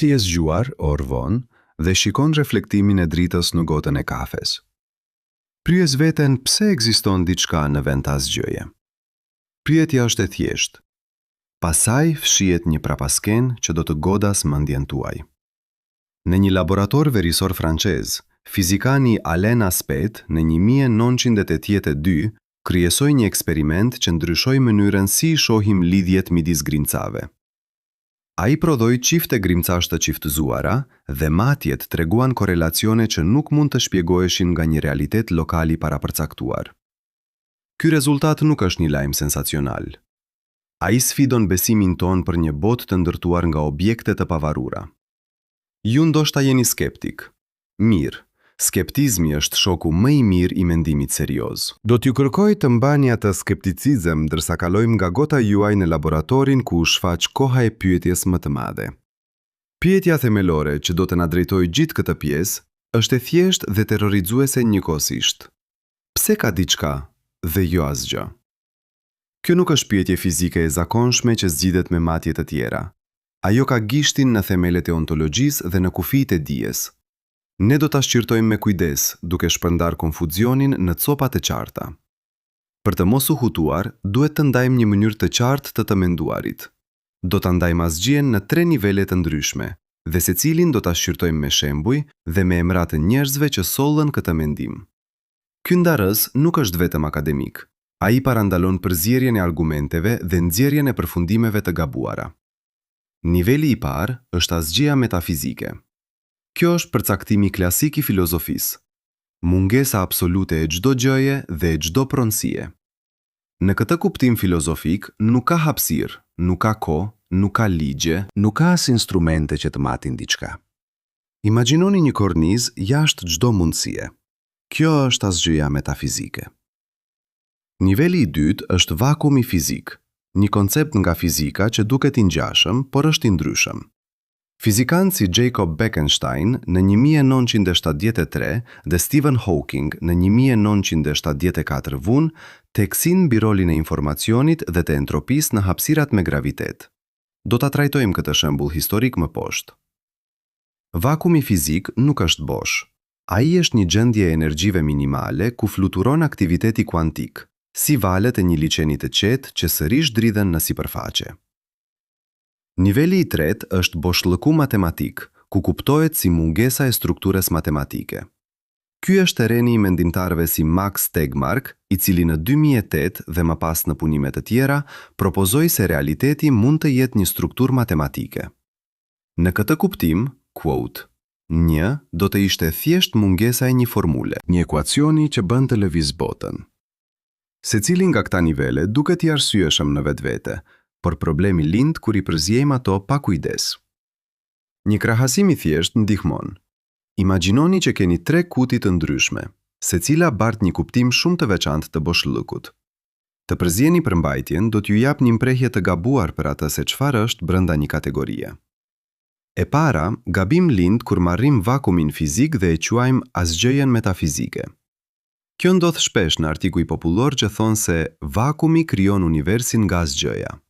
Ti e zgjuar, orë vonë, dhe shikon reflektimin e dritës në gotën e kafes. Pyes veten pse ekziston diçka në vend ta zgjoje. Pyetja është e thjeshtë. Pastaj fshihet një prapasken që do të godas mendjen tuaj. Në një laborator verisor francez, fizikani Alain Aspect në 1982 krijesoi një eksperiment që ndryshoi mënyrën si shohim lidhjet midis grimcave. Ai prodhoi çifte grimcash të çiftëzuara dhe matjet treguan korelacione që nuk mund të shpjegoheshin nga një realitet lokal i parapërcaktuar. Ky rezultat nuk është një lajm sensacional. Ai sfidon besimin ton për një botë të ndërtuar nga objekte të pavarura. Ju ndoshta jeni skeptik. Mirë, skeptizmi është shoku më i mirë i mendimit serioz. Do t'ju kërkoj të mbani atë skepticizëm ndërsa kalojmë nga gota juaj në laboratorin ku u shfaq koha e pyetjes më të madhe. Pyetja themelore që do të na drejtojë gjithë këtë pjesë është e thjeshtë dhe terrorizuese njëkohësisht. Pse ka diçka dhe jo asgjë? Kjo nuk është pyetje fizike e zakonshme që zgjidhet me matje të tjera. Ajo ka gishtin në themelet e ontologjisë dhe në kufijtë e dijes. Ne do ta shqyrtojmë me kujdes, duke shpërndar konfuzionin në copat e qarta. Për të mos u hutuar, duhet të ndajmë një mënyrë të qartë të menduarit. Do ta ndajmë asgjën në 3 nivele të ndryshme, dhe secilin do ta shqyrtojmë me shembuj dhe me emrat të njerëzve që sollën këtë mendim. Ky ndarës nuk është vetëm akademik. Ai parandalon përzierjen e argumenteve dhe nxjerrjen e përfundimeve të gabuara. Niveli i parë është asgjëja metafizike. Kjo është përcaktimi klasik i filozofisë. Mungesa absolute e çdo gjëje dhe e çdo pronësie. Në këtë kuptim filozofik, nuk ka hapësirë, nuk ka kohë, nuk ka ligje, nuk ka as instrumente që të matin diçka. Imagjinoni një kornizë jashtë çdo mundësie. Kjo është asgjëja metafizike. Niveli i dytë është vakumi fizik, një koncept nga fizika që duket i ngjashëm, por është i ndryshëm. Fizikanë si Jacob Bekenstein në 1973 dhe Stephen Hawking në 1974 vunë teksin mbi rolin e informacionit dhe të entropisë në hapësirat me gravitet. Do ta trajtojmë këtë shembull historik më poshtë. Vakumi fizik nuk është bosh. Ai është një gjendje e energjive minimale ku fluturon aktiviteti kuantik, si valët e një liçeni të qetë që sërish dridhen në sipërfaqe. Niveli i tretë është boshllëku matematik, ku kuptohet si mungesa e strukturës matematike. Ky është terreni i mendimtarëve si Max Tegmark, i cili në 2008 dhe më pas në punime të tjera propozoi se realiteti mund të jetë një strukturë matematike. Në këtë kuptim, quote, një do të ishte thjesht mungesa e një formule, një ekuacioni që bën të lëviz botën. Secili nga këta nivele duket i arsyeshëm në vetvete, por problemi lind kur i përzjejmë ato pa kujdes. Një krahasim i thjesht ndihmon. Imagjinoni që keni 3 kuti të ndryshme, secila bart një kuptim shumë të veçantë të boshllëkut. Të përzjeni përmbajtjen do t'ju jap një imprehje të gabuar për atë se çfarë është brenda një kategorie. E para, gabim lind kur marrim vakumin fizik dhe e quajmë asgjëjen metafizike. Kjo ndodh shpesh në artikuj popullor që thonë se vakumi krijon universin nga asgjëja.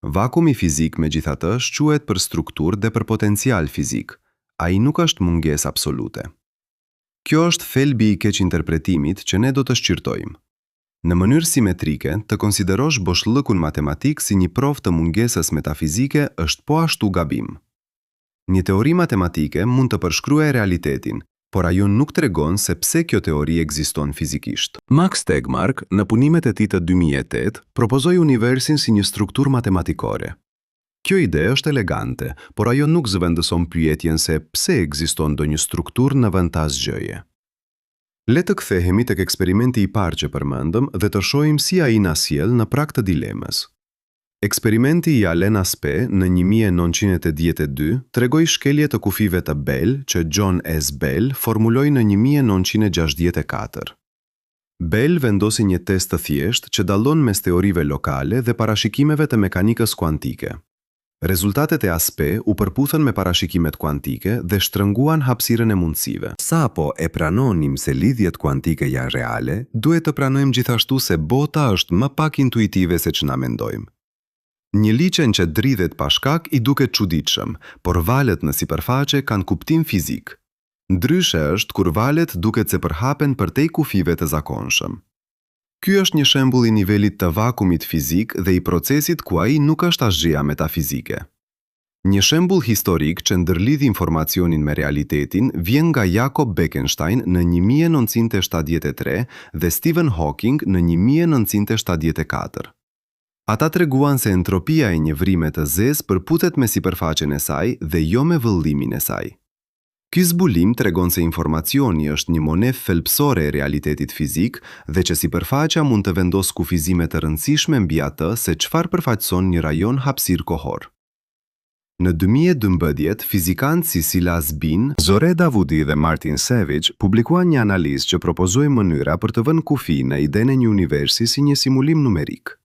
Vakumi fizik megjithatë quhet për strukturë dhe për potencial fizik. Ai nuk është mungesë absolute. Kjo është thelbi i keq interpretimit që ne do të shqyrtojmë. Në mënyrë simetrike, të konsiderosh boshllëkun matematik si një provë të mungesës metafizike është po ashtu gabim. Një teori matematike mund të përshkruajë realitetin, por ajo nuk tregon se pse kjo teori ekziston fizikisht. Max Tegmark, në punimet e tij të 2008, propozoi universin si një strukturë matematikore. Kjo ide është elegante, por ajo nuk zëvendëson pyetjen se pse ekziston ndonjë strukturë në vend të asgjëje. Le të kthehemi tek eksperimenti i parë që përmendëm dhe të shohim si ai na sjell në prag të dilemës. Eksperimenti i Alain Aspect në 1982 tregoi shkelje të kufive të Bell që John S. Bell formuloi në 1964. Bell vendosi një test të thjeshtë që dallon mes teorive lokale dhe parashikimeve të mekanikës kuantike. Rezultatet e Aspect u përputhen me parashikimet kuantike dhe shtrënguan hapësirën e mundësive. Sapo e pranonim se lidhjet kuantike janë reale, duhet të pranojmë gjithashtu se bota është më pak intuitive se ç'na mendojmë. Një liçen që dridhet pa shkak i duket çuditshëm, por valët në sipërfaqe kanë kuptim fizik. Ndryshe është kur valët duket se përhapen përtej kufive të zakonshëm. Ky është një shembull i nivelit të vakumit fizik dhe i procesit ku ai nuk është asgjëja metafizike. Një shembull historik që ndërlidh informacionin me realitetin vjen nga Jakob Bekenstein në 1973 dhe Stephen Hawking në 1974. Ata treguan se entropia e një vrime të zezë përputet me sipërfaqen e saj dhe jo me vëllimin e saj. Ky zbulim tregon se informacioni është një monedhë thelbësore e realitetit fizik dhe që sipërfaqja mund të vendosë kufizime të rëndësishme mbi atë se çfarë përfaqëson një rajon hapësirë kohor. Në 2012, fizikantë si Silas Bin, Zore Davudi dhe Martin Savage publikuan një analizë që propozoi mënyra për të vënë kufi në idenë e një universi si një simulim numerik.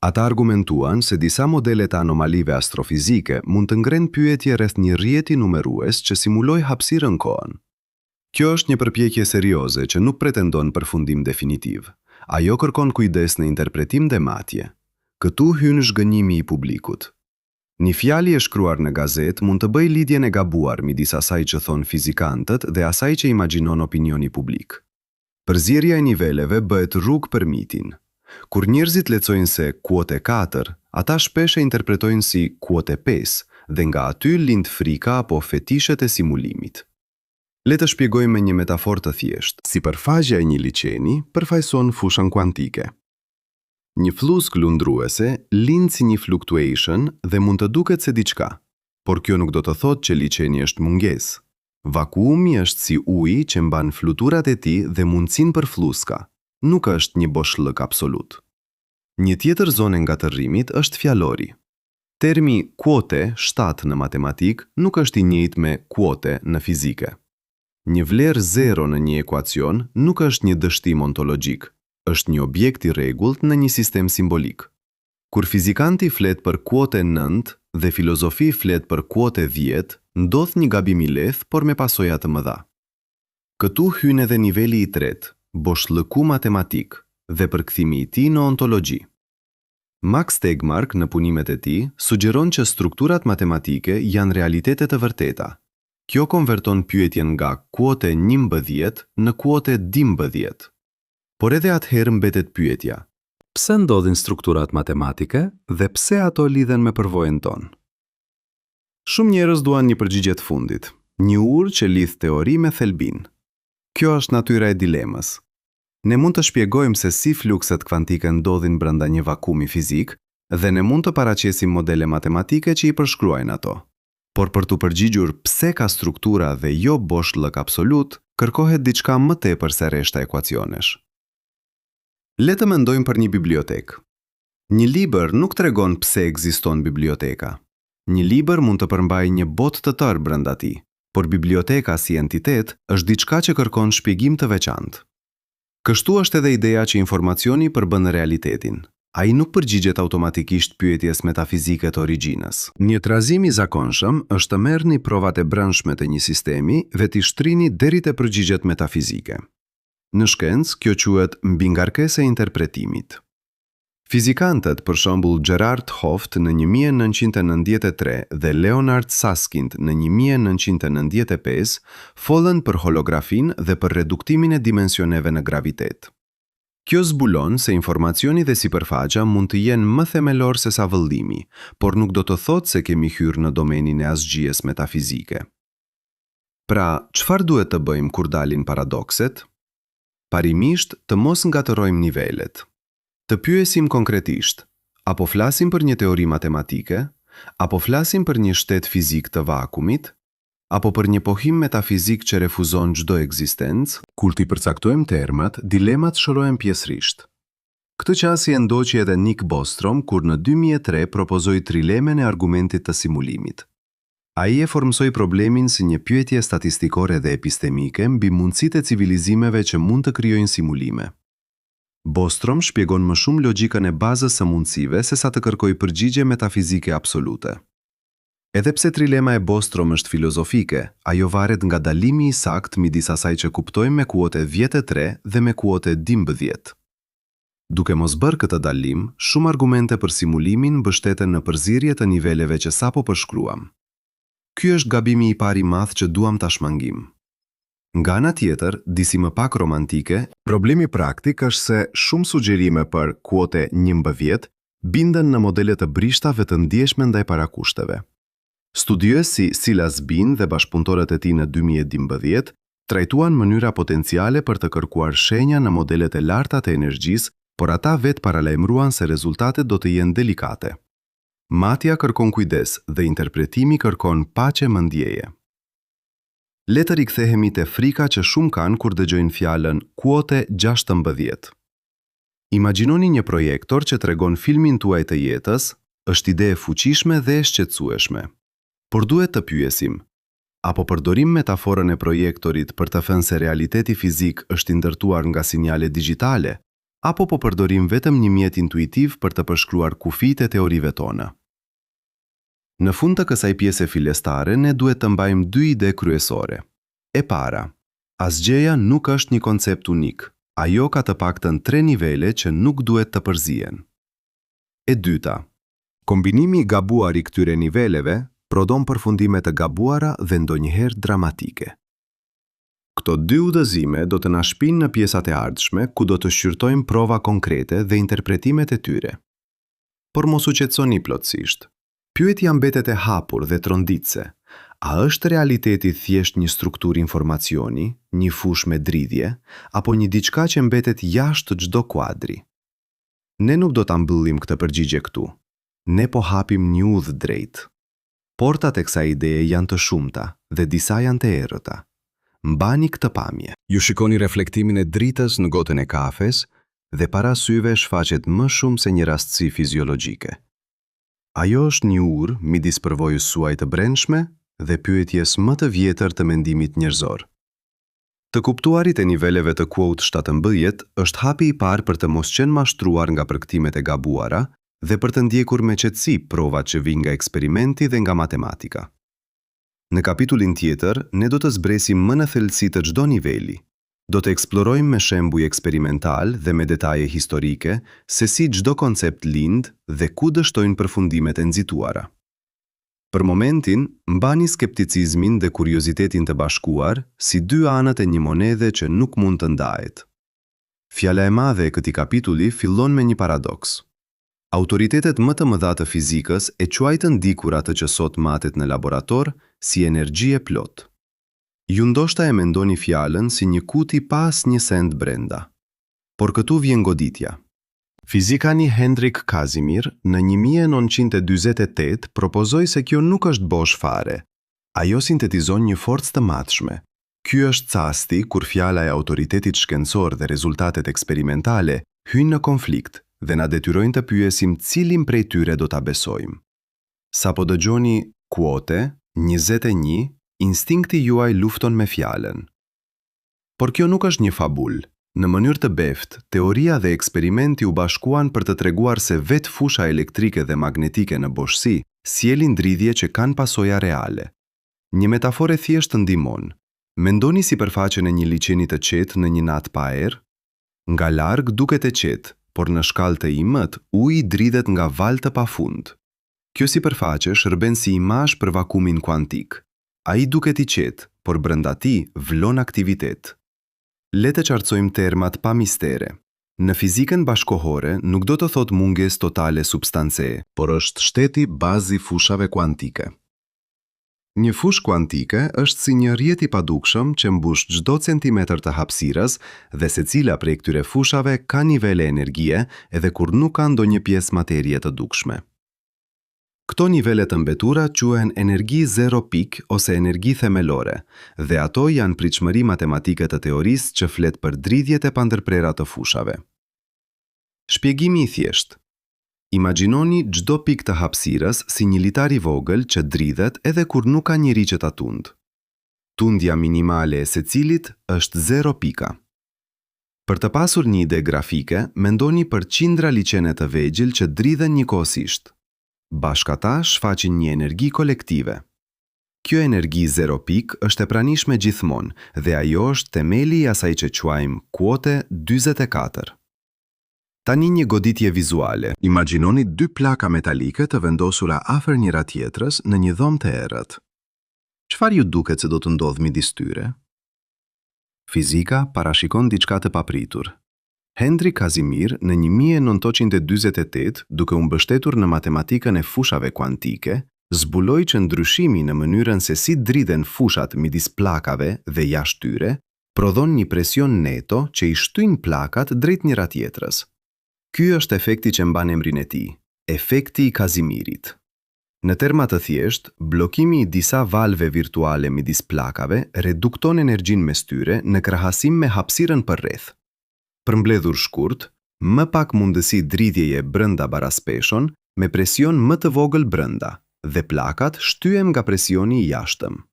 Ata argumentuan se disa modele të anomalive astrofizike mund të ngrenë pyetje rreth një rrjeti numerues që simuloj hapësirën kohën. Kjo është një përpjekje serioze që nuk pretendon përfundim definitiv. Ajo kërkon kujdes në interpretim dhe matje. Këtu hyn zhgënjimi i publikut. Një fjalë e shkruar në gazet mund të bëjë lidhjen e gabuar midis asaj që thon fizikantët dhe asaj që imagjinon opinioni publik. Përzierja e niveleve bëhet rrugë për mitin. Kur njerëzit lexojnë se kuote 4, ata shpesh e interpretojnë si kuote 5 dhe nga aty lind frika apo fetishet e simulimit. Le të shpjegojmë me një metaforë të thjeshtë. Sipërfaqja e një liçeni përfaqëson fushën kuantike. Një flusk lundruese lind si një fluctuation dhe mund të duket se diçka, por kjo nuk do të thotë që liçeni është mungesë. Vakuumi është si uji që mban fluturat e tij dhe mundësinë për fluska. Nuk është një boshllëk absolut. Një tjetër zonë ngatërrimit është fjalori. Termi kuote 7 në matematik nuk është i njëjtë me kuote në fizike. Një vlerë 0 në një ekuacion nuk është një dështim ontologjik, është një objekt i rregullt në një sistem simbolik. Kur fizikanti flet për kuote 9 dhe filozofi flet për kuote 10, ndodh një gabim i lehtë por me pasoja të mëdha. Këtu hyn edhe niveli i tretë, boshllëku matematik dhe përkthimi i tij në ontologji. Max Tegmark në punimet e tij sugjeron që strukturat matematike janë realitete të vërteta. Kjo konverton pyetjen nga kuote 11 në kuote 12. Por edhe atëherë mbetet pyetja: pse ndodhin strukturat matematike dhe pse ato lidhen me përvojën tonë? Shumë njerëz duan një përgjigje të fundit, një urë që lidh teori me thelbin. Kjo është natyra e dilemës. Ne mund të shpjegojmë se si flukset kvantike ndodhin brenda një vakumi fizik dhe ne mund të paraqesim modele matematike që i përshkruajnë ato. Por për të përgjigjur pse ka struktura dhe jo boshllëk absolut, kërkohet diçka më tepër se rreshta ekuacionesh. Le të mendojmë për një bibliotekë. Një libër nuk tregon pse ekziston biblioteka. Një libër mund të përmbajë një botë të tërë brenda tij, por biblioteka si entitet është diçka që kërkon shpjegim të veçantë. Kështu është edhe ideja që informacioni përbën realitetin. Ai nuk përgjigjet automatikisht pyetjes metafizike të origjinës. Një trazim i zakonshëm është të merrni provat e brendshme të një sistemi dhe t'i shtrini deri te përgjigjet metafizike. Në shkencë, kjo quhet mbingarkesë e interpretimit. Fizikantët, për shembull Gerard Hooft në 1993 dhe Leonard Susskind në 1995, folën për holografin dhe për reduktimin e dimensioneve në gravitet. Kjo zbulon se informacioni dhe sipërfaqja mund të jenë më themelor se sa vëllimi, por nuk do të thotë se kemi hyrë në domenin e asgjëjes metafizike. Pra, çfarë duhet të bëjmë kur dalin paradokset? Parimisht, të mos ngatërojmë nivelet. Të pyesim konkretisht, apo flasim për një teori matematike, apo flasim për një shtet fizik të vakumit, apo për një pohim metafizik që refuzon çdo ekzistencë? Kur t'i përcaktojmë termat, dilemat shërohen pjesërisht. Këtë qasje ndoqi edhe Nick Bostrom kur në 2003 propozoi trilemen e argumentit të simulimit. Ai e formsoi problemin si një pyetje statistikore dhe epistemike mbi mundësitë e civilizimeve që mund të krijojnë simulime. Bostrom shpjegon më shumë logjikën e bazës së mundësive se sa të kërkojë përgjigje metafizike absolute. Edhe pse trilema e Bostrom është filozofike, ajo varet nga dalimi i saktë midis asaj që kuptojmë me kuote 13 dhe me kuote 12. Duke mos bërë këtë dalim, shumë argumente për simulimin mbështeten në përzierje të niveleve që sapo përshkruam. Ky është gabimi i parë i madh që duam ta shmangim. Nga ana tjetër, disi më pak romantike, problemi praktik është se shumë sugjerime për kuote 11 binden në modele të brishtave të ndjeshme ndaj parakushteve. Studiues si Silas Bean dhe bashkëpunëtorët e tij në 2012 trajtuan mënyra potenciale për të kërkuar shenja në modelet e larta të energjisë, por ata vetë paralajmëruan se rezultatet do të jenë delikate. Matja kërkon kujdes dhe interpretimi kërkon paqe mendjeje. Le të rikthehemi te frika që shumë kanë kur dëgjojnë fjalën kuote 16. Imagjinoni një projektor që tregon filmin tuaj të jetës, është ide e fuqishme dhe e shqetësueshme. Por duhet të pyesim, apo përdorim metaforën e projektorit për të thënë se realiteti fizik është i ndërtuar nga sinjale digjitale, apo po përdorim vetëm një mjet intuitiv për të përshkruar kufijtë e teorive tona. Në fund të kësaj pjese fillestare, ne duhet të mbajmë dy ide kryesore. E para, asgjëja nuk është një koncept unik, ajo ka të paktën 3 nivele që nuk duhet të përzihen. E dyta, kombinimi i gabuar i këtyre niveleve prodhon përfundime të gabuara dhe ndonjëherë dramatike. Këto dy udhëzime do të na shpinë në pjesat e ardhshme, ku do të shqyrtojmë prova konkrete dhe interpretimet e tyre. Por mos u qetësoni plotësisht. Pyetja mbetet e hapur dhe tronditse. A është realiteti thjesht një strukturë informacioni, një fushë me dridhje, apo një diçka që mbetet jashtë çdo kuadri? Ne nuk do ta mbyllim këtë përgjigje këtu. Ne po hapim një udhë drejt. Portat e kësaj ideje janë të shumta dhe disa janë të errëta. Mbani këtë pamje. Ju shikoni reflektimin e dritës në gotën e kafes dhe para syve shfaqet më shumë se një rastësi fiziologjike. Ajo është një urë midis përvojës suaj të brendshme dhe pyetjes më të vjetër të mendimit njerëzor. Të kuptuarit e niveleve të quote 17 është hapi i parë për të mos qenë mashtruar nga përktimet e gabuara dhe për të ndjekur me qetësi provat që vijnë nga eksperimenti dhe nga matematika. Në kapitullin tjetër, ne do të zbresim më në thellësi të çdo niveli. Do të eksplorojmë me shembuj eksperimental dhe me detaje historike se si çdo koncept lind dhe ku dështojnë përfundimet e nxituara. Për momentin, mbani skepticizmin dhe kuriozitetin të bashkuar si dy anët e një monedhe që nuk mund të ndahet. Fjala e madhe e këtij kapitulli fillon me një paradoks. Autoritetet më të mëdha të fizikës e quajtën dikur atë që sot matet në laborator si energji e plot. Ju ndoshta e mendoni fjalën si një kuti pas një send brenda. Por këtu vjen goditja. Fizikani Hendrik Casimir në 1948 propozoi se kjo nuk është bosh fare. Ajo sintetizon një forcë të matshme. Ky është casti kur fjala e autoritetit shkencor dhe rezultatet eksperimentale hyjnë në konflikt dhe na detyrojnë të pyesim cilin prej tyre do ta besojmë. Sa po dëgjoni kuote 21, instinkti juaj lufton me fjalën. Por kjo nuk është një fabul. Në mënyrë të beftë, teoria dhe eksperimenti u bashkuan për të treguar se vetë fusha elektrike dhe magnetike në boshësi sjellin ndridhje që kanë pasoja reale. Një metaforë thjesht të ndihmon. Mendoni sipërfaqen e një liçeni të qetë në një natë pa erë? Nga larg duket e qetë, por në shkallë të imët, uji dridhet nga valë të pafund. Kjo sipërfaqe shërben si imazh për vakumin kuantik. Ai duket i qetë, por brenda tij vlon aktivitet. Le të qartësojmë termat pa mistere. Në fizikën bashkohore nuk do të thot mungesë totale substancee, por është shteti bazi fushave kuantike. Një fushë kuantike është si një rrjet i padukshëm që mbush çdo centimetër të hapësirës dhe secila prej këtyre fushave ka nivele energjie edhe kur nuk ka ndonjë pjesë materie të dukshme. Këto nivele të mbetura quhen energji zero pik ose energji themelore dhe ato janë pritshmëri matematike të teorisë që flet për dridhjet e pandërprera të fushave. Shpjegimi i thjeshtë. Imagjinoni çdo pikë të hapësirës si një litar i vogël që dridhet edhe kur nuk ka njeri që ta tund. Tundja minimale e secilit është 0 pika. Për të pasur një ide grafike, mendoni për qindra liçene të vegjël që dridhen njëkohësisht. Bashkë ata shfaqin një energji kolektive. Kjo energji 0 pik është e pranishme gjithmonë dhe ajo është themeli i asaj që quajmë kuote 44. Tani një goditje vizuale. Imagjinoni dy plaka metalike të vendosura afër njëra tjetrës në një dhomë të errët. Çfarë ju duket se do të ndodhë midis tyre? Fizika parashikon diçka të papritur. Henry Casimir në 1948, duke u mbështetur në matematikën e fushave kuantike, zbuloi që ndryshimi në mënyrën se si dridhen fushat midis plakave dhe jashtë tyre prodhon një presion neto që i shtyn plakat drejt njëra tjetrës. Ky është efekti që mban emrin e tij, efekti i Casimirit. Në terma të thjesht, bllokimi i disa valve virtuale midis plakave redukton energjinë mes tyre në krahasim me hapësirën përreth. Përmbledhur shkurt, më pak mundësi dridhjeje brenda baraspeshon me presion më të vogël brenda dhe plakat shtyhen nga presioni i jashtëm.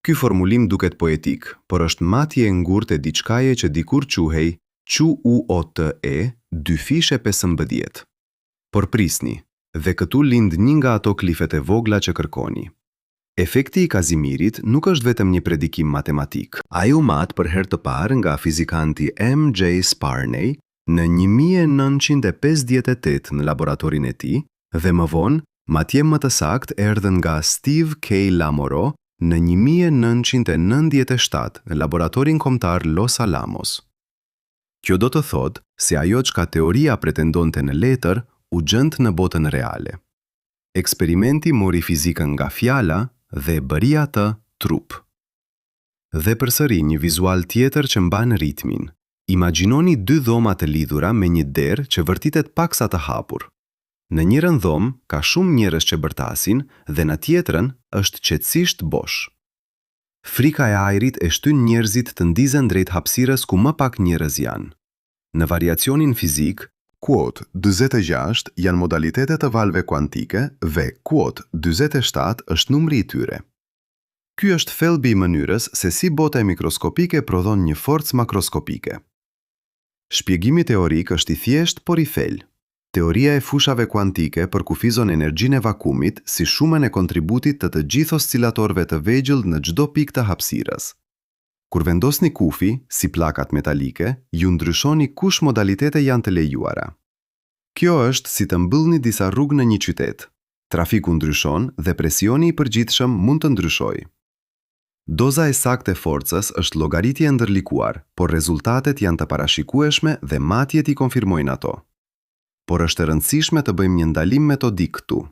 Ky formulim duket poetik, por është matje e ngurtë e diçkaje që dikur quhej QUOTE 2.15. Por prisni, dhe këtu lind një nga ato klifet e vogla që kërkoni. Efekti i Casimirit nuk është vetëm një predikim matematik. Ai u mat për herë të parë nga fizikanti M.J. Sparney në 1958 në laboratorin e tij dhe më vonë, matje më të saktë erdhën nga Steve K. Lamoureux në 1997 në laboratorin kombëtar Los Alamos. Kjo do të thotë se ajo çka teoria pretendonte në letër u gjend në botën reale. Eksperimenti mori fizikën nga fjala dhe bëri atë trup. Dhe përsëri një vizual tjetër që mban ritmin. Imagjinoni dy dhoma të lidhura me një derë që vërtitet paksa të hapur. Në njërin dhomë ka shumë njerëz që bërtasin dhe në tjetrën është qetësisht bosh. Frika e ajrit e shtyn njerëzit të ndizen drejt hapësirës ku më pak njerëz janë. Në variacionin fizik, Quot 46 janë modalitetet të valve kuantike dhe Quot 47 është numri i tyre. Ky është thelbi i mënyrës se si bota e mikroskopike prodhon një forcë makroskopike. Shpjegimi teorik është i thjesht por i thellë. Teoria e fushave kuantike përkufizon energjinë e vakumit si shumën e kontributit të gjithë oscilatorëve të vegjël në çdo pikë të hapësirës. Kur vendosni kufi, si plakat metalike, ju ndryshoni kush modalitete janë të lejuara. Kjo është si të mbyllni disa rrugë në një qytet. Trafiku ndryshon dhe presioni i përgjithshëm mund të ndryshojë. Doza e saktë e forcës është llogaritje e ndërlikuar, por rezultatet janë të parashikueshme dhe matjet i konfirmojnë ato. Por është e rëndësishme të bëjmë një ndalim metodik këtu.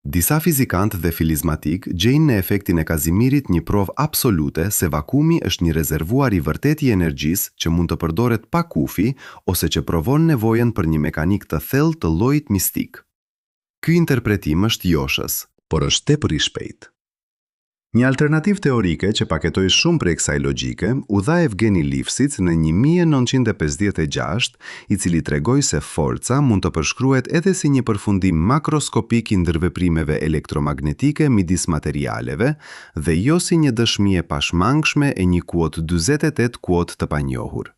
Disa fizikantë dhe filizmatik gjejnë në efektin e Casimirit një provë absolute se vakumi është një rezervuar i vërtet i energjisë që mund të përdoret pa kufi ose që provon nevojën për një mekanik të thellë të llojit mistik. Ky interpretim është joshës, por është tepër i shpejtë. Një alternativë teorike që paketoi shumë prej kësaj logjike u dha Evgeni Lifshitz në 1956, i cili tregoi se forca mund të përshkruhet edhe si një përfundim makroskopik i ndërveprimeve elektromagnetike midis materialeve dhe jo si një dëshmi e pashmangshme e një kuot 48 kuot të panjohur.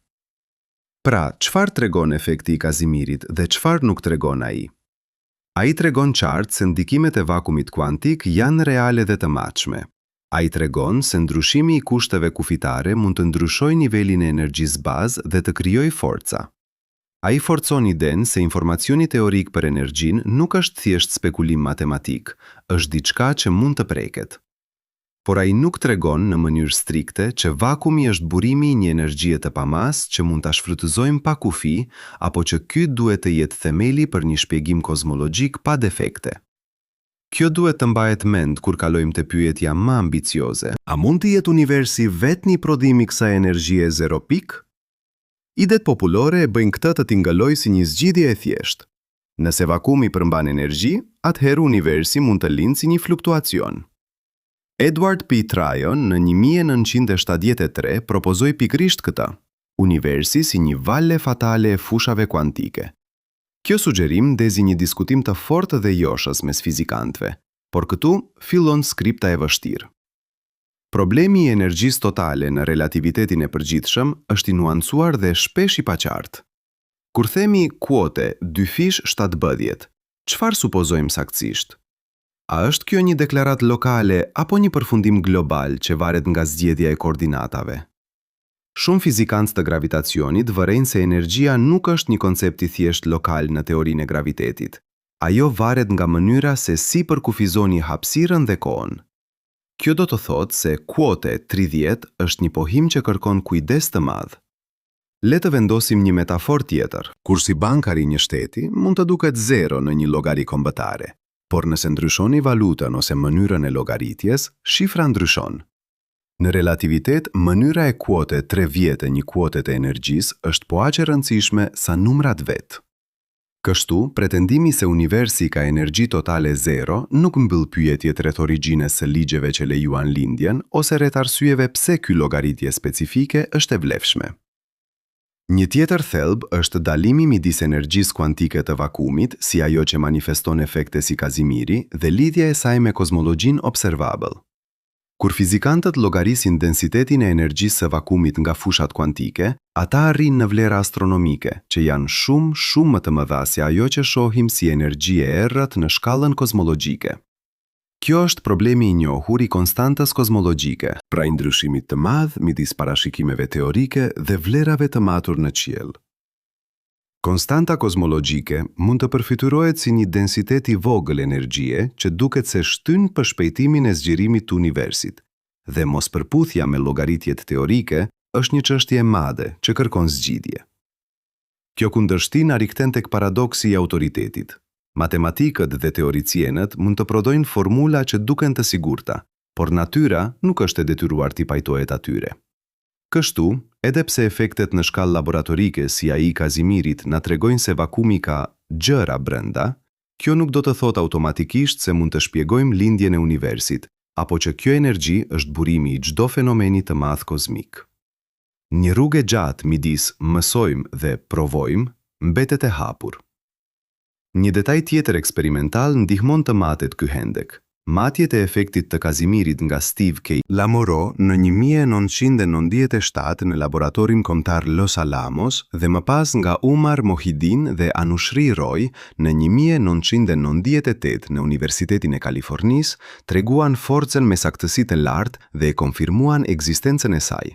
Pra, çfarë tregon efekti i Casimirit dhe çfarë nuk tregon ai? Ai tregon qartë se ndikimet e vakumit kuantik janë reale dhe të matshme. Ai tregon se ndryshimi i kushteve kufitare mund të ndryshojë nivelin e energjisë bazë dhe të krijojë forca. Ai forcon idenë se informacioni teorik për energjinë nuk është thjesht spekulim matematik, është diçka që mund të preket. Por ai nuk tregon në mënyrë strikte që vakumi është burimi i një energjie të pamas që mund ta shfrytëzojmë pa kufi, apo që ky duhet të jetë themeli për një shpjegim kozmologjik pa defekte. Kjo duhet të mbahet mend kur kalojmë te pyetja më ambicioze. A mund të jetë universi vetë një prodhim i kësaj energjie zero pik? Idet populore e bëjnë këtë të tingëlloj si një zgjidhje e thjeshtë. Nëse vakumi përmban energji, atëherë universi mund të lindë si një fluktuacion. Edward P. Tryon në 1973 propozoi pikërisht këtë, universi si një valle fatale e fushave kuantike. Kjo sugjerim ndezi një diskutim të fortë dhe joshës mes fizikantëve, por këtu fillon skripta e vështirë. Problemi i energjisë totale në relativitetin e përgjithshëm është i nuancuar dhe shpesh i paqartë. Kur themi kuote 2.7, çfarë supozojmë saktësisht? A është kjo një deklaratë lokale apo një përfundim global që varet nga zgjedhja e koordinatave? Shumë fizikantë të gravitacionit vërejnë se energjia nuk është një koncept i thjesht lokal në teorinë e gravitetit. Ajo varet nga mënyra se si përkufizoni hapësirën dhe kohën. Kjo do të thotë se kuote 30 është një pohim që kërkon kujdes të madh. Le të vendosim një metaforë tjetër. Kursi bankari i një shteti mund të duket zero në një llogari kombëtare, por nëse ndryshoni valutën ose mënyrën e llogaritjes, shifra ndryshon. Në relativitet, mënyra e kuote 3 vjetë një kuote të energjisë është po aq e rëndësishme sa numrat vetë. Kështu, pretendimi se universi ka energji totale zero nuk mbyll pyetjet rreth origjinës së ligjeve që lejuan lindjen ose rreth arsyeve pse ky llogaritje specifike është e vlefshme. Një tjetër thelb është dalimi midis energjisë kuantike të vakumit, si ajo që manifeston efekte si Kazimiri, dhe lidhja e saj me kozmologjinë observabël. Kur fizikantët llogarisin densitetin e energjisë së vakumit nga fushat kuantike, ata arrin në vlera astronomike, që janë shumë më të mëdha se ajo që shohim si energji e errët në shkallën kozmologjike. Kjo është problemi i njohur i konstantës kozmologjike, pra i ndryshimit të madh midis parashikimeve teorike dhe vlerave të matur në qiell. Konstanta kozmologjike mund të përfiturohet si një densitet i vogël energjie që duket se shtyn për shpejtimin e zgjerimit të universit, dhe mospërputhja me llogaritjet teorike është një çështje e madhe që kërkon zgjidhje. Kjo kundërshtim na rikthon tek paradoksi i autoritetit. Matematikët dhe teoricienët mund të prodhojnë formula që duken të sigurta, por natyra nuk është e detyruar t'i pajtohet atyre. Kështu, edhe pse efektet në shkallë laboratorike si ai i Kazimirit na tregojnë se vakumi ka gjëra brenda, kjo nuk do të thotë automatikisht se mund të shpjegojmë lindjen e universit, apo që kjo energji është burimi i çdo fenomeni të madh kozmik. Një rrugë gjatë midis mësojmë dhe provojmë mbetet e hapur. Një detaj tjetër eksperimental ndihmon të matet ky hendek. Matjet e efektit të Kazimirit nga Steve K. Lamoro në 1997 në laboratorin kombëtar Los Alamos dhe më pas nga Umar Mohidin dhe Anushri Roy në 1998 në Universitetin e Kalifornisë treguan forcën me saktësi të lartë dhe e konfirmuan ekzistencën e saj.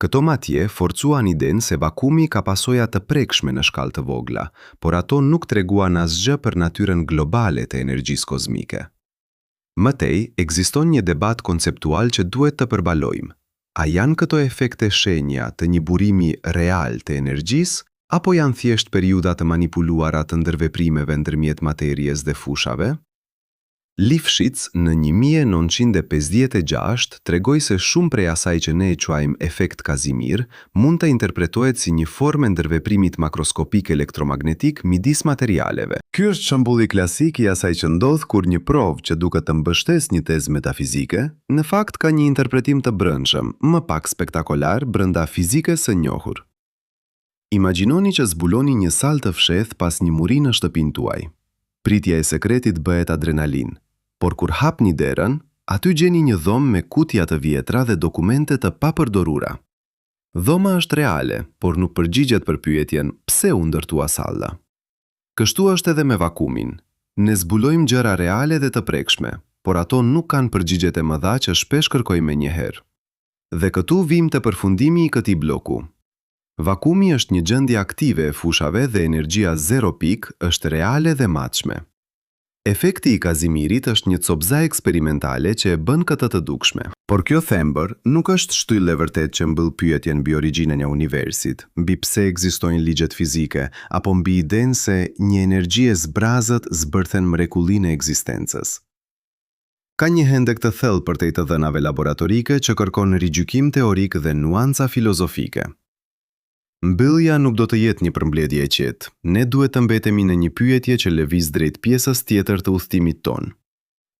Këto matje forcuan idenë se vakumi ka pasoja të prekshme në shkallë të vogla, por ato nuk treguan asgjë për natyrën globale të energjisë kozmike. Mëtej, ekziston një debat konceptual që duhet të përbalojmë. A janë këto efekte shenja të një burimi real të energjisë, apo janë thjesht periudha të manipuluara të ndërveprimeve ndërmjet materjes dhe fushave? Lifshitz në 1956 tregoi se shumë prej asaj që ne e quajmë efekt Kazimir mund të interpretohet si një formë ndërveprimit makroskopik elektromagnetik midis materialeve. Ky është shembulli klasik i asaj që ndodh kur një provë që duket të mbështesë një tezë metafizike, në fakt ka një interpretim të brendshëm, më pak spektakolar brenda fizikës së njohur. Imagjinoni që zbuloni një sallë të fshehtë pas një muri në shtëpinë tuaj. Pritja e sekretit bëhet adrenalin, por kur hapni derën, aty gjeni një dhomë me kutja të vjetra dhe dokumente të papërdorura. Dhoma është reale, por nuk përgjigjet për pyetjen pse u ndërtua salla. Kështu është edhe me vakumin. Ne zbulojmë gjëra reale dhe të prekshme, por ato nuk kanë përgjigjet e mëdha që shpesh kërkojmë menjëherë. Dhe këtu vim te përfundimi i këtij bloku. Vakumi është një gjendje aktive e fushave dhe energjia zero pik është reale dhe matshme. Efekti i Kazimirit është një copëza eksperimentale që e bën këtë të dukshme. Por kjo thembër nuk është shtyllë e vërtet që mbyll pyetjen mbi origjinën e universit, mbi pse ekzistojnë ligjet fizike, apo mbi idenë se një energji e zbrazët zbërthen mrekullinë e ekzistencës. Ka një hendek të thellë për të dhënave laboratorike që kërkon rigjykim teorik dhe nuanca filozofike. Mbyllja nuk do të jetë një përmbledhje e qetë. Ne duhet të mbetemi në një pyetje që lëviz drejt pjesës tjetër të udhëtimit ton.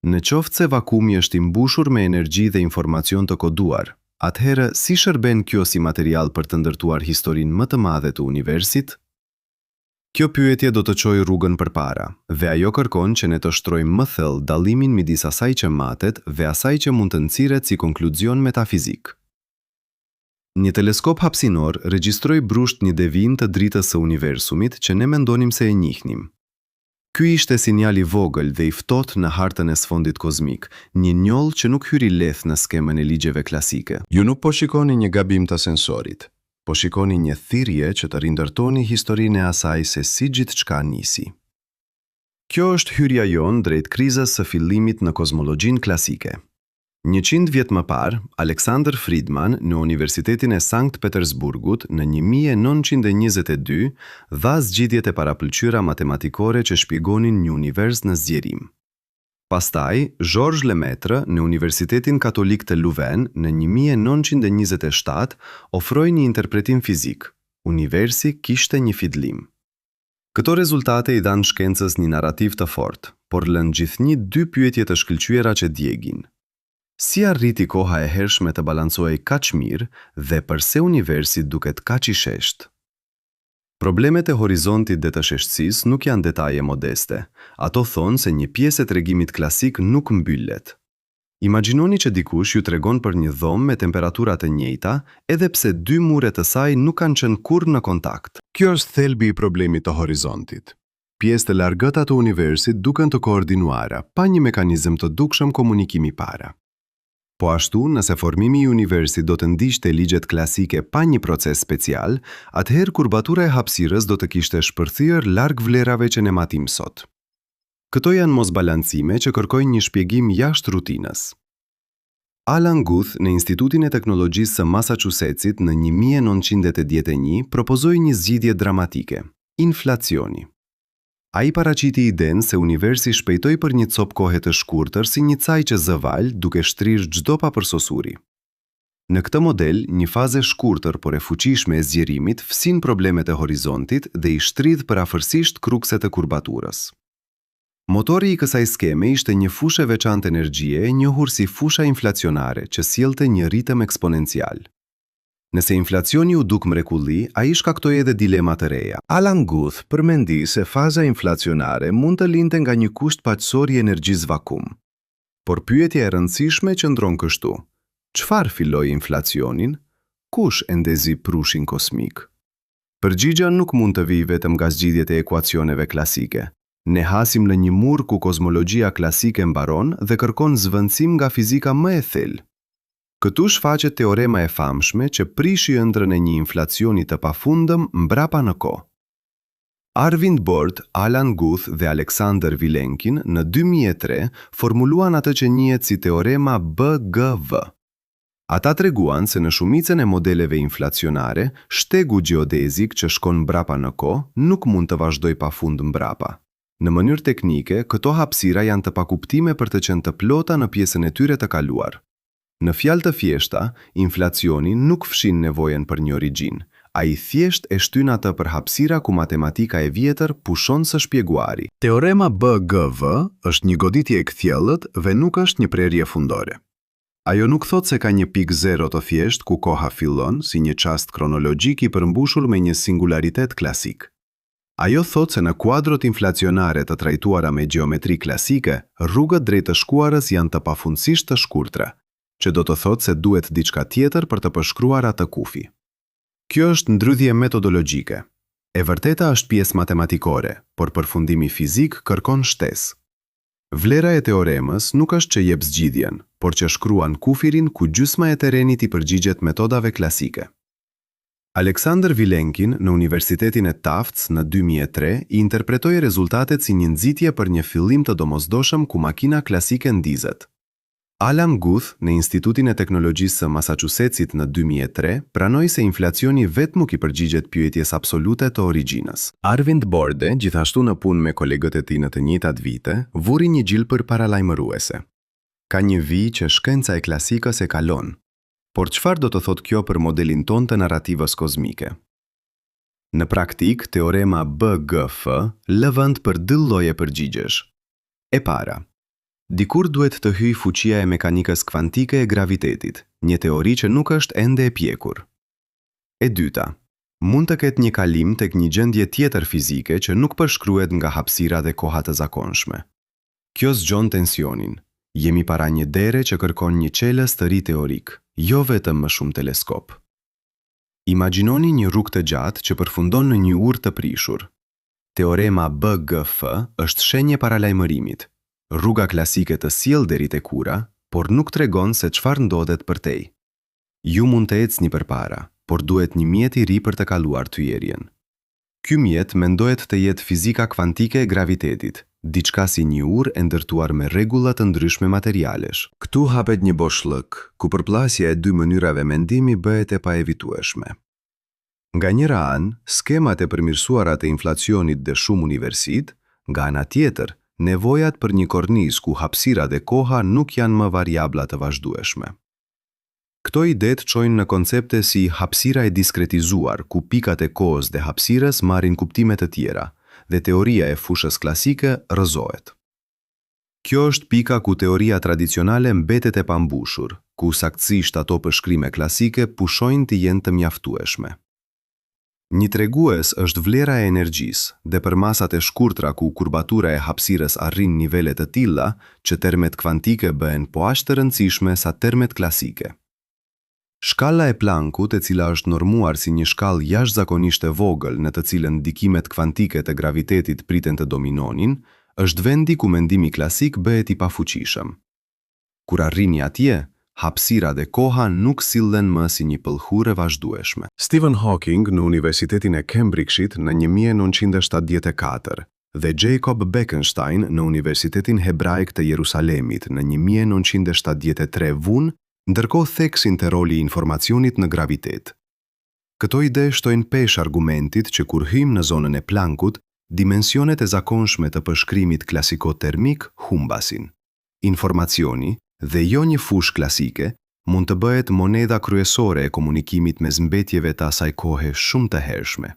Në qoftë se vakumi është i mbushur me energji dhe informacion të koduar, atëherë si shërben kjo si material për të ndërtuar historinë më të madhe të universit? Kjo pyetje do të çojë rrugën përpara, dhe ajo kërkon që ne të shtrojmë më thellë dallimin midis asaj që matet dhe asaj që mund të nxiret si konkluzion metafizik. Një teleskop hapësinor regjistroi brusht një devijim të dritës së universumit që ne mendonim se e njihnim. Ky ishte sinjali vogël dhe i ftohtë në hartën e sfondit kozmik, një njollë që nuk hyri lehth në skemën e ligjeve klasike. Ju nuk po shikoni një gabim të sensorit, po shikoni një thirrje që të rindërtoni historinë e asaj se si gjithçka nisi. Kjo është hyrja jonë drejt krizës së fillimit në kozmologjinë klasike. 100 vjet më parë, Alexander Friedman në Universitetin e Sankt Petersburgut në 1922 dha zgjidhjet e parapëlqyera matematikore që shpjegonin një univers në zgjerim. Pastaj, Georges Lemaitre në Universitetin Katolik të Louvain në 1927 ofroi një interpretim fizik. Universi kishte një fillim. Këto rezultate i dhanë shkencës një narrativ të fortë, por lënë gjithnjë dy pyetje të shkëlqyera që djegin. Si arriti koha e hershme të balancohej kaq mirë dhe pse universi duket kaq i sheshtë? Problemet e horizontit dhe të sheshtësisë nuk janë detaje modeste. Ato thonë se një pjesë e tregimit klasik nuk mbyllet. Imagjinoni që dikush ju tregon për një dhomë me temperatura të njëjta, edhe pse dy muret të saj nuk kanë qenë kurrë në kontakt. Kjo është thelbi i problemit të horizontit. Pjesë të largëta të universit duken të koordinuara, pa një mekanizëm të dukshëm komunikimi para. Po ashtu, nëse formimi i universit do të ndiqte ligjet klasike pa një proces special, atëherë kurbatura e hapësirës do të kishte shpërthyer larg vlerave që ne matim sot. Këto janë mosbalancime që kërkojnë një shpjegim jashtë rutinës. Alan Guth në Institutin e Teknologjisë së Massachusettsit në 1981 propozoi një zgjidhje dramatike: inflacioni. Ai paraqiti idenë se universi shpejtoi për një copë kohe të shkurtër si një caj që zëval duke shtrirë çdo papërsosuri. Në këtë model, një fazë e shkurtër por e fuqishme e zgjerimit fsin problemet e horizontit dhe i shtridh përafërsisht krukset e kurbaturës. Motori i kësaj skeme ishte një fushë e veçantë energjie e njohur si fusha inflacionare që sjellte një ritëm eksponencial. Nëse inflacioni u duk mrekulli, ai shkaktoi edhe dilema të reja. Alan Guth përmendi se faza inflacionare mund të linte nga një kusht paqësor i energjisë vakum. Por pyetja e rëndësishme qëndron kështu: çfarë filloi inflacionin? Kush e ndezi prushin kosmik? Përgjigja nuk mund të vijë vetëm nga zgjidhjet e ekuacioneve klasike. Ne hasim në një mur ku kozmologjia klasike mbaron dhe kërkon zvendësim nga fizika më e thellë. Këtu shfaqet teorema e famshme që prishi ëndrrën e një inflacioni të pafundëm mbrapa në kohë. Arvind Bort, Alan Guth dhe Alexander Vilenkin në 2003 formuluan atë që njihet si teorema BGV. Ata treguan se në shumicën e modeleve inflacionare, shtegu gjeodezik që shkon mbrapa në kohë nuk mund të vazhdoj pafund mbrapa. Në mënyrë teknike, këto hapësira janë të pakuptime për të qenë të plota në pjesën e tyre të kaluar. Në fjalë të thjeshta, inflacioni nuk fshin nevojën për një origjinë, ai thjesht e shtyn atë për hapësira ku matematika e vjetër pushon së shpjeguari. Teorema BGV është një goditje e kthjellët dhe nuk është një prerje fundore. Ajo nuk thot se ka një pikë zero të thjesht ku koha fillon, si një çast kronologjik i përmbushur me një singularitet klasik. Ajo thot se në kuadrot inflacionare të trajtuara me gjeometri klasike, rrugët drejt të shkuarës janë të pafundësisht të shkurtra, që do të thotë se duhet diçka tjetër për të përshkruar atë kufi. Kjo është ndrydhje metodologjike. E vërteta është pjesë matematikore, por përfundimi fizik kërkon shtesë. Vlera e teoremës nuk është që jep zgjidhjen, por që shkruan kufirin ku gjysma e terrenit i përgjigjet metodave klasike. Alexander Vilenkin në Universitetin e Tufts në 2003 i interpretoi rezultatet si një nxitje për një fillim të domosdoshëm ku makina klasike ndizet. Alan Guth në Institutin e Teknologjisë së Massachusettsit në 2003 pranoi se inflacioni vetëm i përgjigjet pyetjes absolute të origjinës. Arvind Borde, gjithashtu në punë me kolegët e tij në të njëjtat vite, vuri një gjilpër paralajmëruese. Ka një vijë që shkenca e klasikës e kalon. Por çfarë do të thotë kjo për modelin ton të narrativës kozmike? Në praktik, teorema BGF lë vend për dy lloje përgjigjesh. E para, dikur duhet të hyjë fuqia e mekanikës kvantike e gravitetit, një teori që nuk është ende e pjekur. E dyta, mund të ketë një kalim tek një gjendje tjetër fizike që nuk përshkruhet nga hapësira dhe koha të zakonshme. Kjo zgjon tensionin. Jemi para një dere që kërkon një qelës të ri teorik, jo vetëm më shumë teleskop. Imagjinoni një rrugë të gjatë që përfundon në një urë të prishur. Teorema BGF është shenje paralajmërimit, rruga klasike të sjell deri te kura, por nuk tregon se çfarë ndodhet përtej. Ju mund të ecni përpara, por duhet një mjet i ri për të kaluar tyjerjen. Ky mjet mendohet të jetë fizika kvantike e gravitetit, diçka si një urë e ndërtuar me rregulla të ndryshme materialesh. Këtu hapet një boshllëk, ku përplasja e dy mënyrave mendimi bëhet e paevitueshme. Nga njëra anë, skemat e përmirësuara të inflacionit dhe shumë universit, nga ana tjetër, nevojat për një kornizë ku hapësira dhe koha nuk janë më variabla të vazhdueshme. Këto idet çojnë në koncepte si hapësira e diskretizuar, ku pikat e kohës dhe hapësirës marrin kuptime të tjera, dhe teoria e fushës klasike rrëzohet. Kjo është pika ku teoria tradicionale mbetet e pambushur, ku saktësisht ato përshkrime klasike pushojnë të jenë të mjaftueshme. Një tregues është vlera e energjisë, dhe për masat e shkurtra ku kurbatura e hapësirës arrin nivele të tilla, që termet kvantike bëhen po aq të rëndësishme sa termet klasike. Shkalla e Plankut, e cila është normuar si një shkallë jashtëzakonisht e vogël në të cilën ndikimet kvantike të gravitetit priten të dominonin, është vendi ku mendimi klasik bëhet i pafuqishëm. Kur arrini atje, hapësira dhe koha nuk sillen më si një pëllhurë e vazhdueshme. Stephen Hawking në Universitetin e Cambridge-it në 1974 dhe Jacob Bekenstein në Universitetin Hebraik të Jerusalemit në 1973 vunë, ndërkohë theksin të roli i informacionit në gravitet. Këto ide shtojnë pesh argumentit që kur hyjmë në zonën e Plankut, dimensionet e zakonshme të përshkrimit klasiko-termik humbasin. Informacioni, dhe jo një fushë klasike, mund të bëhet monedha kryesore e komunikimit mes mbetjeve të asaj kohe shumë të hershme.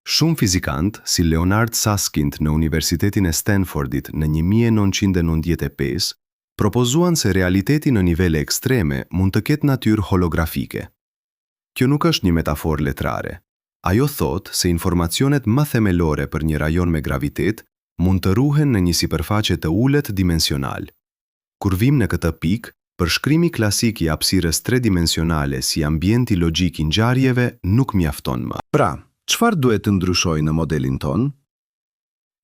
Shumë fizikantë, si Leonard Susskind në Universitetin e Stanfordit në 1995, propozuan se realiteti në nivele ekstreme mund të ketë natyrë holografike. Kjo nuk është një metaforë letrare. Ajo thotë se informacionet më themelore për një rajon me gravitet mund të ruhen në një sipërfaqe të ulët dimensional. Kur vim në këtë pikë, përshkrimi klasik i hapësirës tredimensionale si ambienti logjik i ngjarjeve nuk mjafton më. Pra, çfarë duhet të ndryshojë në modelin ton?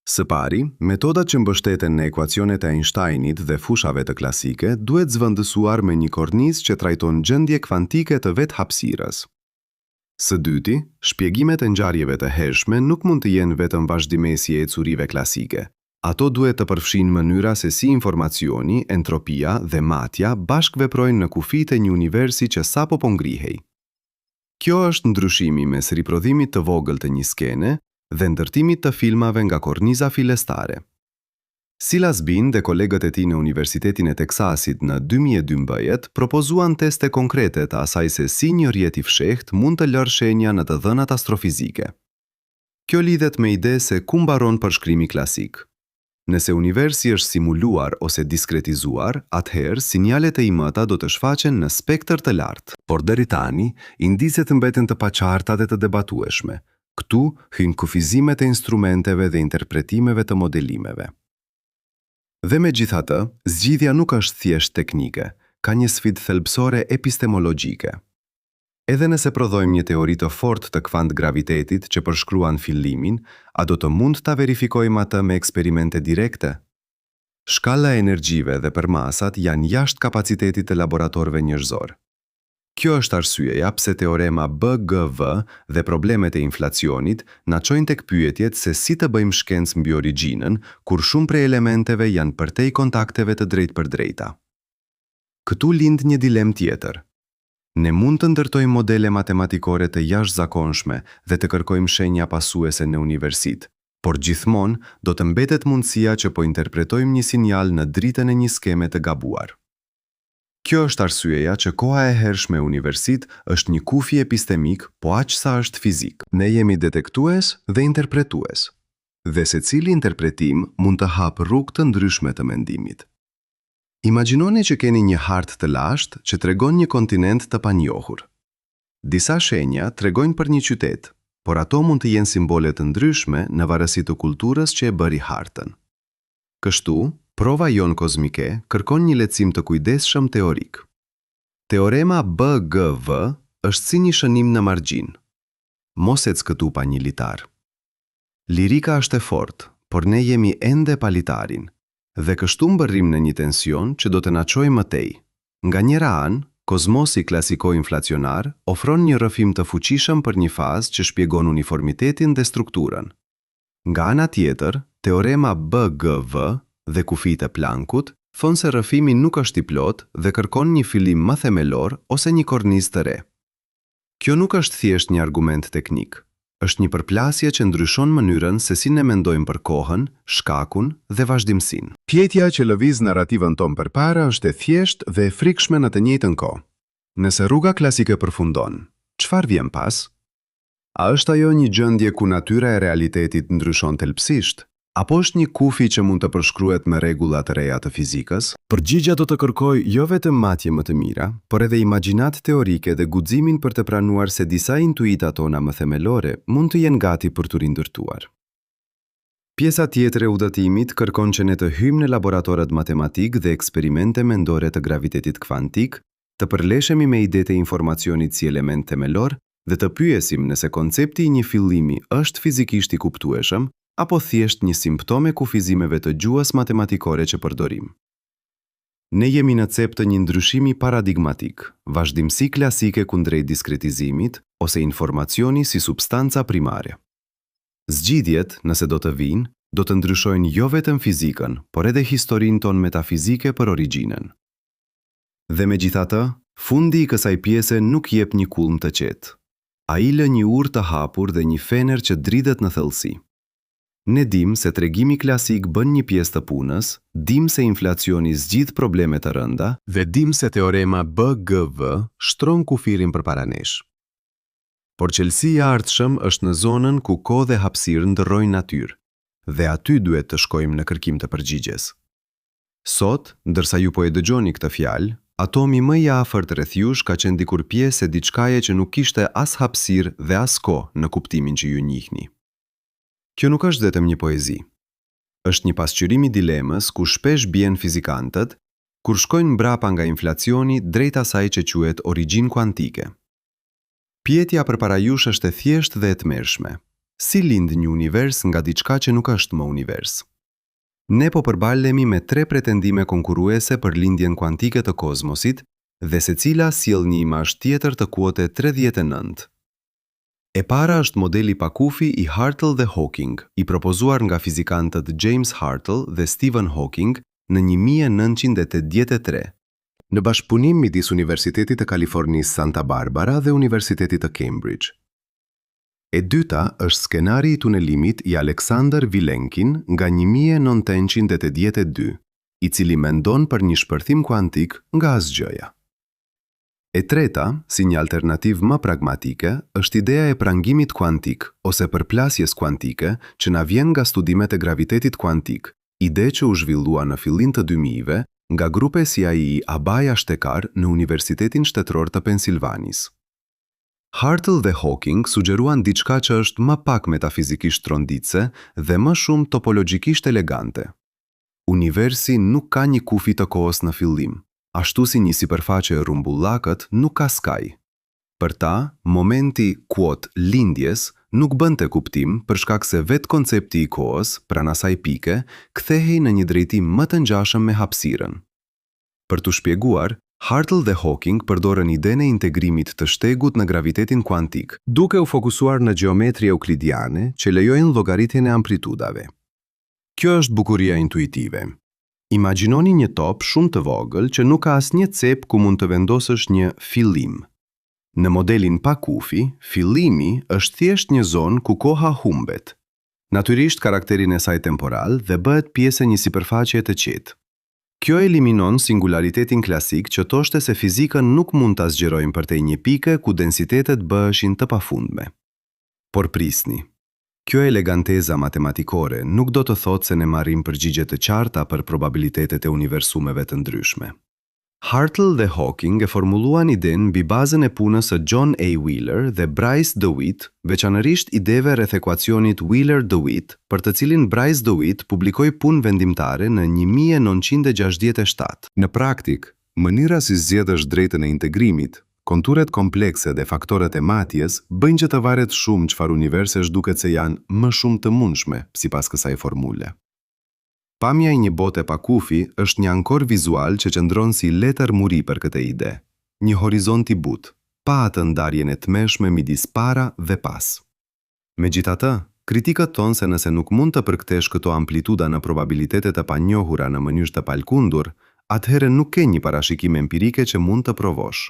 Së pari, metodat që mbështeten në ekuacionet e Einsteinit dhe fushave të klasike duhet zvendësuar me një kornizë që trajton gjendje kvantike të vetë hapësirës. Së dyti, shpjegimet e ngjarjeve të hershme nuk mund të jenë vetëm vazhdimësi e ecurive klasike. Ato duhet të përfshin mënyra se si informacioni, entropia dhe matja bashkë veprojnë në kufijtë e një universi që sapo po ngrihej. Kjo është ndryshimi mes riprodhimit të vogël të një skene dhe ndërtimit të filmave nga korniza filestare. Silas Bean dhe kolegët e tij në Universitetin e Teksasit në 2012 propozuan teste konkrete të asaj se si një rrjet i fshehtë mund të lërë shenja në të dhënat astrofizike. Kjo lidhet me ide se ku mbaron përshkrimi klasik. Nëse universi është simuluar ose diskretizuar, atëherë sinjalet e IMTA do të shfaqen në spektër të lartë. Por deri tani, indicet mbeten të paqarta dhe të debatueshme. Këtu hyjnë kufizimet e instrumenteve dhe interpretimeve të modelimeve. Dhe megjithatë, zgjidhja nuk është thjesht teknike, ka një sfidë thelbësore epistemologjike. Edhe nëse prodhojmë një teori të fortë të kvant gravitetit që përshkruan fillimin, a do të mund ta verifikojmë atë me eksperimente direkte? Shkalla e energjive dhe përmasat janë jashtë kapacitetit të laboratorëve njerëzor. Kjo është arsyeja pse teorema BGV dhe problemet e inflacionit na çojnë tek pyetjet se si të bëjmë shkencë mbi origjinën, kur shumë prej elementeve janë përtej kontakteve të drejtpërdrejta. Këtu lind një dilemë tjetër. Ne mund të ndërtojmë modele matematikore të jashtëzakonshme dhe të kërkojmë shenja pasuese në universit, por gjithmonë do të mbetet mundësia që po interpretojmë një sinjal në dritën e një skeme të gabuar. Kjo është arsyeja që koha e hershme e universit është një kufi epistemik, po aq sa është fizik. Ne jemi detektues dhe interpretues, dhe secili interpretim mund të hapë rrugë të ndryshme të mendimit. Imagjinoni që keni një hartë të lashtë që tregon një kontinent të panjohur. Disa shenja tregojnë për një qytet, por ato mund të jenë simbole të ndryshme në varësi të kulturës që e bëri hartën. Kështu, prova jon kozmike kërkon një lehtësim të kujdesshëm teorik. Teorema BGV është si një shënim në margjin. Mos ec këtu pa një litar. Lirika është e fortë, por ne jemi ende palitarin, dhe kështu mbërrim në një tension që do të na çojë më tej. Nga njëra anë, kozmosi klasiko-inflacionar ofron një rrëfim të fuqishëm për një fazë që shpjegon uniformitetin dhe strukturën. Nga ana tjetër, teorema BGV dhe kufijtë e Plankut thonë se rrëfimi nuk është i plotë dhe kërkon një fillim më themelor ose një kornizë të re. Kjo nuk është thjesht një argument teknik, është një përplasje që ndryshon mënyrën se si ne mendojmë për kohën, shkakun dhe vazhdimsinë. Pjetja që lëviz narrativën tonë përpara është e thjeshtë dhe e frikshme në të njëjtën kohë. Nëse rruga klasike përfundon, çfarë vjen pas? A është ajo një gjendje ku natyra e realitetit ndryshon thelbësisht? Apo është një kufi që mund të përshkruhet me rregulla të reja të fizikës? Përgjigjja do të kërkojë jo vetëm matje më të mira, por edhe imagjinat teorike dhe guximin për të pranuar se disa intuita tona më themelore mund të jenë gati për të rindërtuar. Pjesa tjetër e udhëtimit kërkon që ne të hyjmë në laboratorët matematik dhe eksperimente mendore të gravitetit kvantik, të përleshemi me idetë e informacionit si element themelor dhe të pyesim nëse koncepti i një fillimi është fizikisht i kuptueshëm apo thjesht një simptom e kufizimeve të gjuhës matematikore që përdorim. Ne jemi në cep të një ndryshimi paradigmatik, vazhdimsi klasike kundrejt diskretizimit ose informacioni si substanca primare. Zgjidhjet, nëse do të vinë, do të ndryshojnë jo vetëm fizikën, por edhe historinë tonë metafizike për origjinën. Dhe megjithatë, fundi i kësaj pjese nuk jep një kulm të qetë. Ai lë një urë të hapur dhe një fener që dridhet në thellësi. Ne dim se tregimi klasik bën një pjesë të punës, dim se inflacioni zgjidh probleme të rënda dhe dim se teorema BGV shtron kufirin përpara nesh. Por qelësia e ardhshëm është në zonën ku kohë dhe hapësirë ndërrojnë natyrë, dhe aty duhet të shkojmë në kërkim të përgjigjes. Sot, ndërsa ju po e dëgjoni këtë fjalë, atomi më i afërt rreth jush ka qenë dikur pjesë e diçkaje që nuk kishte as hapësirë dhe as kohë në kuptimin që ju njihni. Kjo nuk është vetëm një poezi. Është një pasqyrim i dilemës ku shpesh bien fizikantët kur shkojnë mbrapa nga inflacioni drejt asaj që quhet origjinë kuantike. Pyetja përpara jush është e thjeshtë dhe e tmerrshme. Si lind një univers nga diçka që nuk është më univers? Ne po përballemi me 3 pretendime konkurruese për lindjen kuantike të kozmosit dhe secila sjell një imazh tjetër të kuote 39. E para është modeli pa kufi i Hartle dhe Hawking, i propozuar nga fizikantët James Hartle dhe Stephen Hawking në 1983, në bashkëpunim midis Universitetit të Kalifornisë Santa Barbara dhe Universitetit të Cambridge. E dyta është skenari i tunelimit i Alexander Vilenkin nga 1982, i cili mendon për një shpërthim kuantik nga asgjëja. E treta, si një alternativë më pragmatike, është ideja e prangimit kuantik ose përplasjes kuantike që na vjen nga studimet e gravitetit kuantik, ide që u zhvillua në fillim të 2000-ve nga grupe si ai i Abaya Shtekar në Universitetin Shtetëror të Pensilvanisë. Hartle dhe Hawking sugjeruan diçka që është më pak metafizikisht tronditse dhe më shumë topologjikisht elegante. Universi nuk ka një kufi të kohës në fillim, ashtu si një sipërfaqe e rrumbullakët nuk ka skaj. Për ta, momenti lindjes nuk bënte kuptim për shkak se vetë koncepti i kohës, pranë asaj pike, kthehej në një drejtim më të ngjashëm me hapësirën. Për t'u shpjeguar, Hartle dhe Hawking përdorën idenë e integrimit të shtegut në gravitetin kuantik, duke u fokusuar në gjeometri euklidiane që lejojnë llogaritjen e amplitudave. Kjo është bukuria intuitive. Imagjinoni një top shumë të vogël që nuk ka asnjë cep ku mund të vendosësh një fillim. Në modelin pa kufi, fillimi është thjesht një zonë ku koha humbet. Natyrisht karakterin e saj temporal dhe bëhet pjesë e një sipërfaqe të qetë. Kjo eliminon singularitetin klasik që thoshte se fizikën nuk mund ta zgjerojmë përtej një pike ku densitetet bëheshin të pafundme. Por prisni. Kjo eleganteza matematikore nuk do të thotë se ne marrim përgjigje të qarta për probabilitetet e universumeve të ndryshme. Hartle dhe Hawking e formuluan idenë mbi bazën e punës së John A. Wheeler dhe Bryce DeWitt, veçanërisht ideve rreth ekuacionit Wheeler-DeWitt, për të cilin Bryce DeWitt publikoi punë vendimtare në 1967. Në praktik, mënyra si zgjedhësh drejtën e integrimit, Konturet komplekse dhe faktorët e matjes bëjnë që të varet shumë çfarë universesh duket se janë më shumë të mundshme sipas kësaj formule. Pamja e një bote pa kufi është një ankor vizual që qëndron si letër muri për këtë ide, një horizont i butë, pa atë ndarjen e tmeshme midis para dhe pas. Megjithatë, kritikët thonë se nëse nuk mund të përkthesh këto amplituda në probabilitetet e panjohura në mënyrë të palkundur, atëherë nuk ke një parashikim empirike që mund të provosh.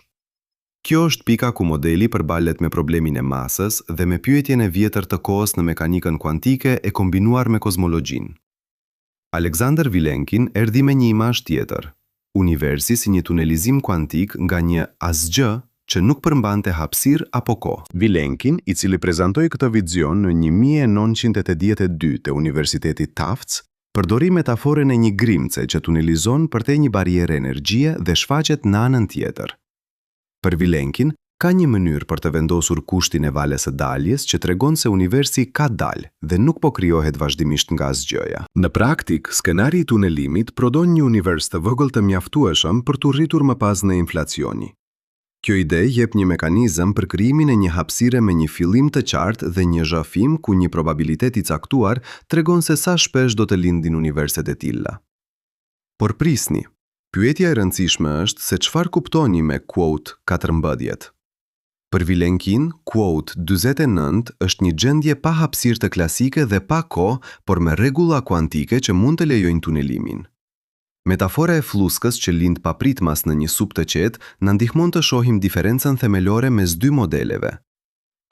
Kjo është pika ku modeli përballet me problemin e masës dhe me pyetjen e vjetër të kohës në mekanikën kuantike e kombinuar me kozmologjinë. Alexander Vilenkin erdhi me një imazh tjetër, universi si një tunelizim kuantik nga një asgjë që nuk përmbante hapësirë apo kohë. Vilenkin, i cili prezantoi këtë vizion në 1982 te Universiteti Tufts, përdori metaforën e një grimce që tunelizon përtej një barriere energjie dhe shfaqet në anën tjetër. Për Vilenkin, ka një mënyrë për të vendosur kushtin e valës së daljes që tregon se universi ka dalë dhe nuk po krijohet vazhdimisht nga asgjëja. Në praktik, skenari i tunelimit prodhon një univers të vogël të mjaftueshëm për të rritur më pas në inflacioni. Kjo ide jep një mekanizëm për krijimin e një hapësire me një fillim të qartë dhe një zhafim ku një probabilitet i caktuar tregon se sa shpesh do të lindin universit e tilla. Por prisni. Pyetja e rëndësishme është se çfarë kuptoni me quote 14. Për Vilenkin, quote 49 është një gjendje pa hapësirë të klasike dhe pa kohë, por me rregulla kuantike që mund të lejojnë tunelimin. Metafora e fluskës që lind papritmas në një supë të qetë na ndihmon të shohim diferencën themelore mes dy modeleve.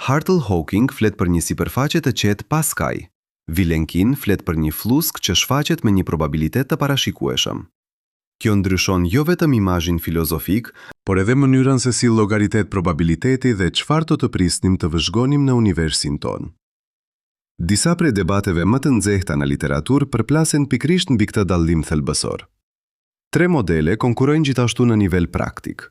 Hartle-Hawking flet për një sipërfaqe të qetë pa skaj. Vilenkin flet për një flusk që shfaqet me një probabilitet të parashikueshëm. Kjo ndryshon jo vetëm imazhin filozofik, por edhe mënyrën se si llogaritet probabiliteti dhe çfarë do të prisnim të vëzhgonim në universin ton. Disa prej debateve më të nxehta në literaturë përplasen pikërisht mbi këtë dallim thelbësor. Tre modele konkurrojnë gjithashtu në nivel praktik.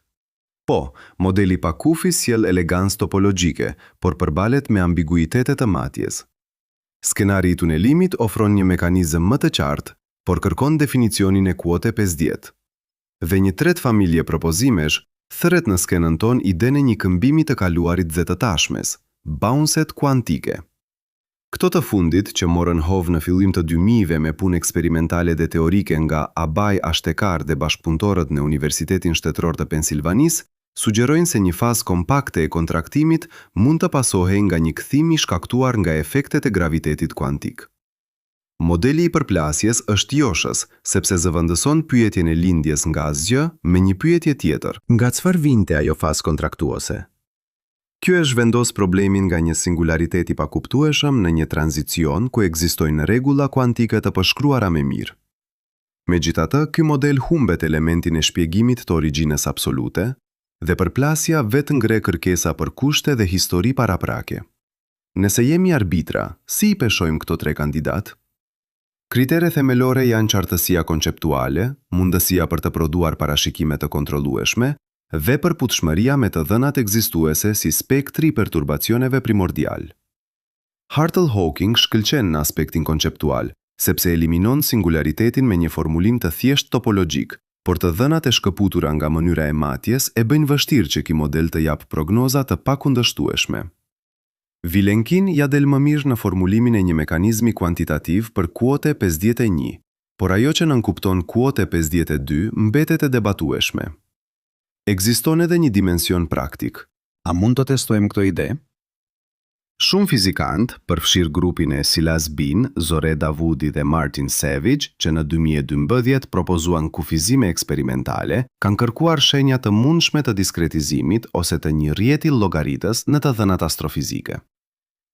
Po, modeli pa kufi sjell elegancë topologjike, por përballet me ambiguitete të matjes. Skenari i tunelimit ofron një mekanizëm më të qartë, por kërkon definicionin e kuote 50. Dhe një tret familje propozimesh thret në skenën ton idenë e një këmbimi të kaluarit dhe të tashmes, bounce-et kuantike. Këto të fundit, që morën hov në fillim të 2000-ve me punë eksperimentale dhe teorike nga Abaj Ashtekar dhe bashkëpunëtorët në Universitetin Shtetëror të Pensilvanisë, sugjerojnë se një fazë kompakte e kontraktimit mund të pasohej nga një kthim i shkaktuar nga efektet e gravitetit kuantik. Modeli i përplasjes është joshës, sepse zëvendëson pyetjen e lindjes nga asgjë me një pyetje tjetër. Nga çfarë vinte ajo fazë kontraktuese? Kjo e zhvendos problemin nga një singulariteti pa kuptueshëm në një tranzicion ku ekzistojnë rregulla kuantike të përshkruara me mirë. Megjithatë, ky model humbet elementin e shpjegimit të origjinës absolute dhe përplasja vetë ngre kërkesa për kushte dhe histori paraprake. Nëse jemi arbitra, si i peshojmë këto tre kandidat? Kritere themelore janë qartësia konceptuale, mundësia për të prodhuar parashikime të kontrollueshme dhe përputhshmëria me të dhënat ekzistuese si spektri i perturbacioneve primordial. Hartle-Hawking shkëlqen në aspektin konceptual, sepse eliminon singularitetin me një formulim të thjesht topologjik, por të dhënat e shkëputura nga mënyra e matjes e bëjnë vështirë që ky model të jap prognoza të pakundërshtueshme. Vilenkin ja del më mirë në formulimin e një mekanizmi kuantitativ për kuote 51, por ajo që nënkupton kuote 52 mbetet e debatueshme. Ekziston edhe një dimension praktik. A mund të testojmë këto ide? Shumë fizikantë, përfshirë grupin e Silas Bean, Zore Davudi dhe Martin Savage, që në 2012 propozuan kufizime eksperimentale, kanë kërkuar shenja të mundshme të diskretizimit ose të një rjeti llogaritës në të dhënat astrofizike.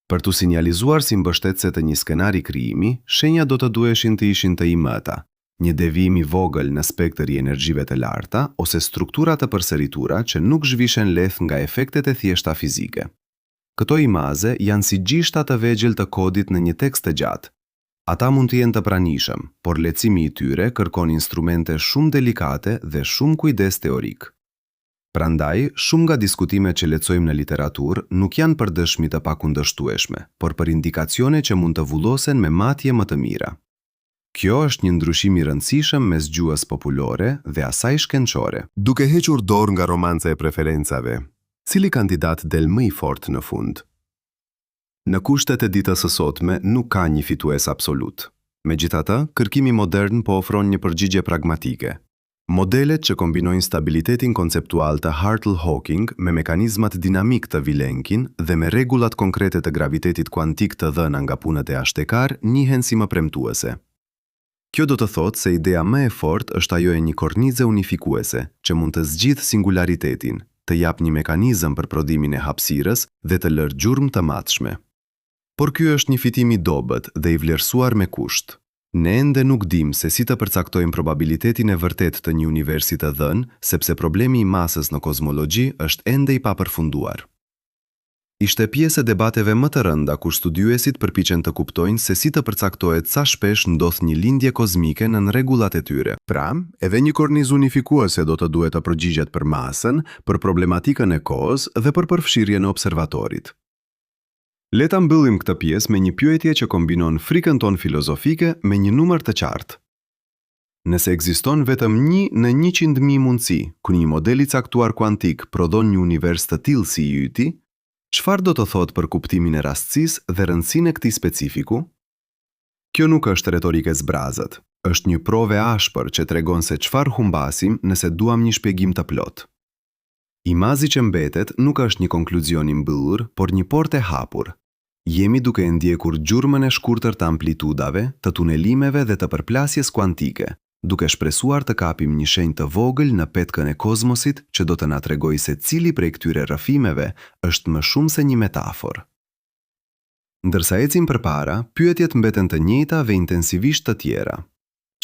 Për të sinjalizuar si mbështetëse të një skenari krijimi, shenja do të duheshin të ishin të imëta, një devijim i vogël në spektër i energjive të larta ose struktura të përsëritura që nuk zhvishen lehtë nga efektet e thjeshta fizike. Këto imaze janë si gjishta të vegjël të kodit në një tekst të gjatë. Ata mund të jenë të pranishëm, por lehtësimi i tyre kërkon instrumente shumë delikate dhe shumë kujdes teorik. Prandaj, shumë nga diskutimet që lexojmë në literaturë nuk janë për dëshmi të pakundërshtueshme, por për indikacione që mund të vullosen me matje më të mira. Kjo është një ndryshim i rëndësishëm mes gjuhës populore dhe asaj shkencore. Duke hequr dorë nga romanca e preferencave, Cili kandidat del më i fortë në fund? Në kushtet e ditës së sotme nuk ka një fitues absolut. Megjithatë, kërkimi modern po ofron një përgjigje pragmatike. Modelet që kombinojnë stabilitetin konceptual të Hartle-Hawking me mekanizmat dinamik të Vilenkin dhe me rregullat konkrete të gravitetit kuantik të dhëna nga punët e ashtekar njihen si më premtuese. Kjo do të thotë se ideja më e fortë është ajo e një kornize unifikuese që mund të zgjidhë singularitetin, të jap një mekanizëm për prodhimin e hapësirës dhe të lërë gjurmë të matshme. Por ky është një fitim i dobët dhe i vlerësuar me kusht. Ne ende nuk dim se si të përcaktojmë probabilitetin e vërtet të një universi të dhënë, sepse problemi i masës në kozmologji është ende i papërfunduar. Ishte pjesë e debateve më të rënda kur studiuesit përpiqen të kuptojnë se si të përcaktohet sa shpesh ndodh një lindje kozmike në rregullat e tyre. Pra, edhe një kornizë unifikuese do të duhet të përgjigjet për masën, për problematikën e kohës dhe për përfshirjen e observatorit. Le ta mbyllim këtë pjesë me një pyetje që kombinon frikën tonë filozofike me një numër të qartë. Nëse ekziston vetëm 1 në 100.000 mundësi ku një model i caktuar kuantik prodhon një univers të tillë si i yti, çfarë do të thotë për kuptimin e rastësisë dhe rëndësinë e këtij specifiku? Kjo nuk është retorike zbrazët, është një provë e ashpër që tregon se çfarë humbasim nëse duam një shpjegim të plotë. Imazi që mbetet nuk është një konkluzion i mbyllur, por një portë e hapur. Jemi duke e ndjekur gjurmën e shkurtër të amplitudave, të tunelimeve dhe të përplasjes kuantike, duke shpresuar të kapim një shenjë të vogël në petkën e kozmosit që do të na tregojë se cili prej këtyre rrëfimeve është më shumë se një metaforë. Ndërsa ecim përpara, pyetjet mbeten të njëjta dhe intensivisht të tjera.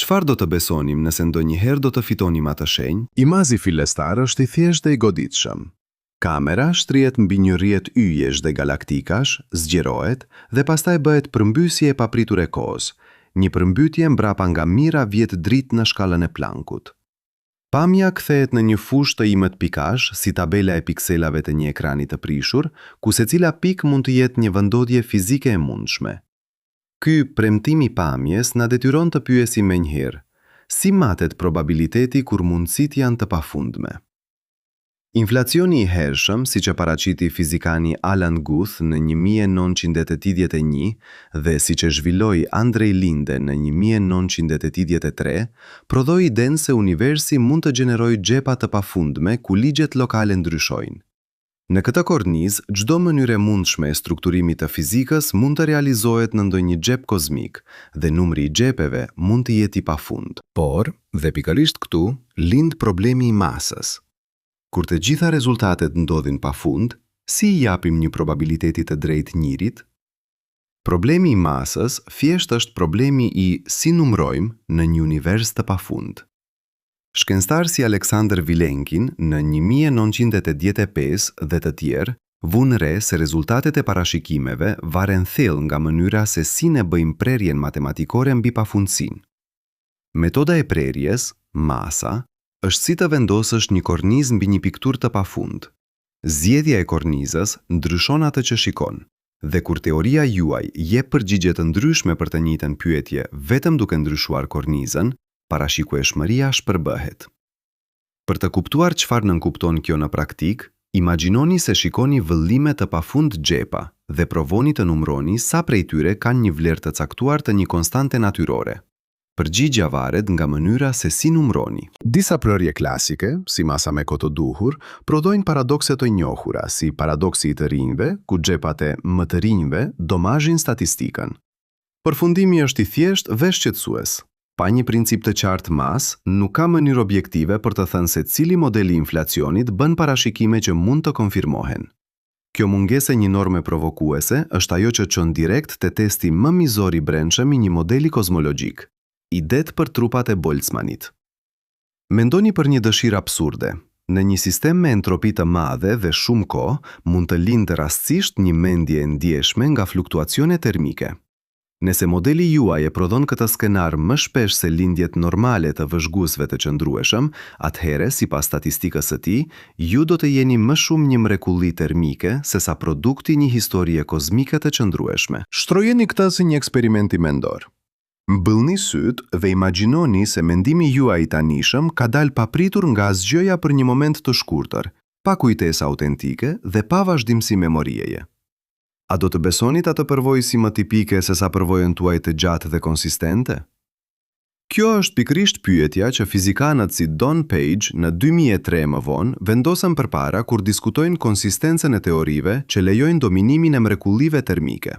Çfarë do të besonim nëse ndonjëherë do të fitonim atë shenjë? Imazi fillestar është i thjeshtë dhe i goditshëm. Kamera shtrihet mbi një rrjet yjesh dhe galaktikash, zgjerohet dhe pastaj bëhet përmbysje e papritur e kohës, një përmbytje mbrapa nga mijëra vjet dritë në shkallën e Planckut. Pamja kthehet në një fushë të imët pikash, si tabela e pikselave të një ekrani të prishur, ku secila pikë mund të jetë një vendodhje fizike e mundshme. Ky premtim i pamjes na detyron të pyesim menjëherë, si matet probabiliteti kur mundësitë janë të pafundme? Inflacioni i hershëm, siç e paraqiti fizikani Alan Guth në 1981 dhe siç e zhvilloi Andrej Linde në 1983, prodhoi idenë se universi mund të gjenerojë xhepa të pafundme ku ligjet lokale ndryshojnë. Në këtë kornizë, çdo mënyrë e mundshme e strukturimit të fizikës mund të realizohet në ndonjë xhep kozmik dhe numri i xhepeve mund të jetë i pafund. Por, dhe pikërisht këtu, lind problemi i masës. Kur të gjitha rezultatet ndodhin pafund, si i japim një probabiliteti të drejtë njërit? Problemi i masës thjesht është problemi i si numrojmë në një univers të pafund. Shkencëtar si Alexander Vilenkin në 1985 dhe të tjerë vunë re se rezultatet e parashikimeve varen thellë nga mënyra se si ne bëjmë prerjen matematikore mbi pafundsinë. Metoda e prerjes, masa, është si të vendosësh një kornizë mbi një pikturë të pafund. Zgjedhja e kornizës ndryshon atë që shikon, dhe kur teoria juaj jep përgjigje të ndryshme për të njëjtën pyetje vetëm duke ndryshuar kornizën, parashikueshmëria shpërbëhet. Për të kuptuar çfarë nënkupton kjo në praktik, imagjinoni se shikoni vëllime të pafund xhepa dhe provoni të numroni sa prej tyre kanë një vlerë të caktuar të një konstante natyrore. Përgjigja varet nga mënyra se si numroni. Disa prerje klasike, si masa me kohë të duhur, prodhojnë paradokse të njohura, si paradoksi i të rinjve, ku xhepat e më të rinjve domazhin statistikën. Përfundimi është i thjeshtë dhe shqetësues. Pa një princip të qartë mas, nuk ka mënyrë objektive për të thënë se cili modeli i inflacionit bën parashikime që mund të konfirmohen. Kjo mungesë e një norme provokuese është ajo që çon direkt te testi më mizor i brendshëm i një modeli kozmologjik. Idet për trupat e Boltzmannit. Mendoni për një dëshirë absurde. Në një sistem me entropi të madhe dhe shumë kohë, mund të lindë rastësisht një mendje e ndjeshme nga fluktuacione termike. Nëse modeli juaj e prodhon këtë skenar më shpesh se lindjet normale të vëzhguesve të qëndrueshëm, atëherë, sipas statistikës së tij, ju do të jeni më shumë një mrekulli termike sesa produkti një historie kozmike të qëndrueshme. Shtrojeni këtë si një eksperiment i mendor. Mbyllni sytë dhe imagjinoni se mendimi juaj i tanishëm ka dalë papritur nga asgjëja për një moment të shkurtër, pa kujtesa autentike dhe pa vazhdimsi memorieje. A do të besonit atë përvojë si më tipike se sa përvojën tuaj të gjatë dhe konsistente? Kjo është pikrisht pyetja që fizikanët si Don Page në 2003 më vonë vendosën përpara kur diskutojnë konsistencën e teorive që lejojnë dominimin e mrekullive termike.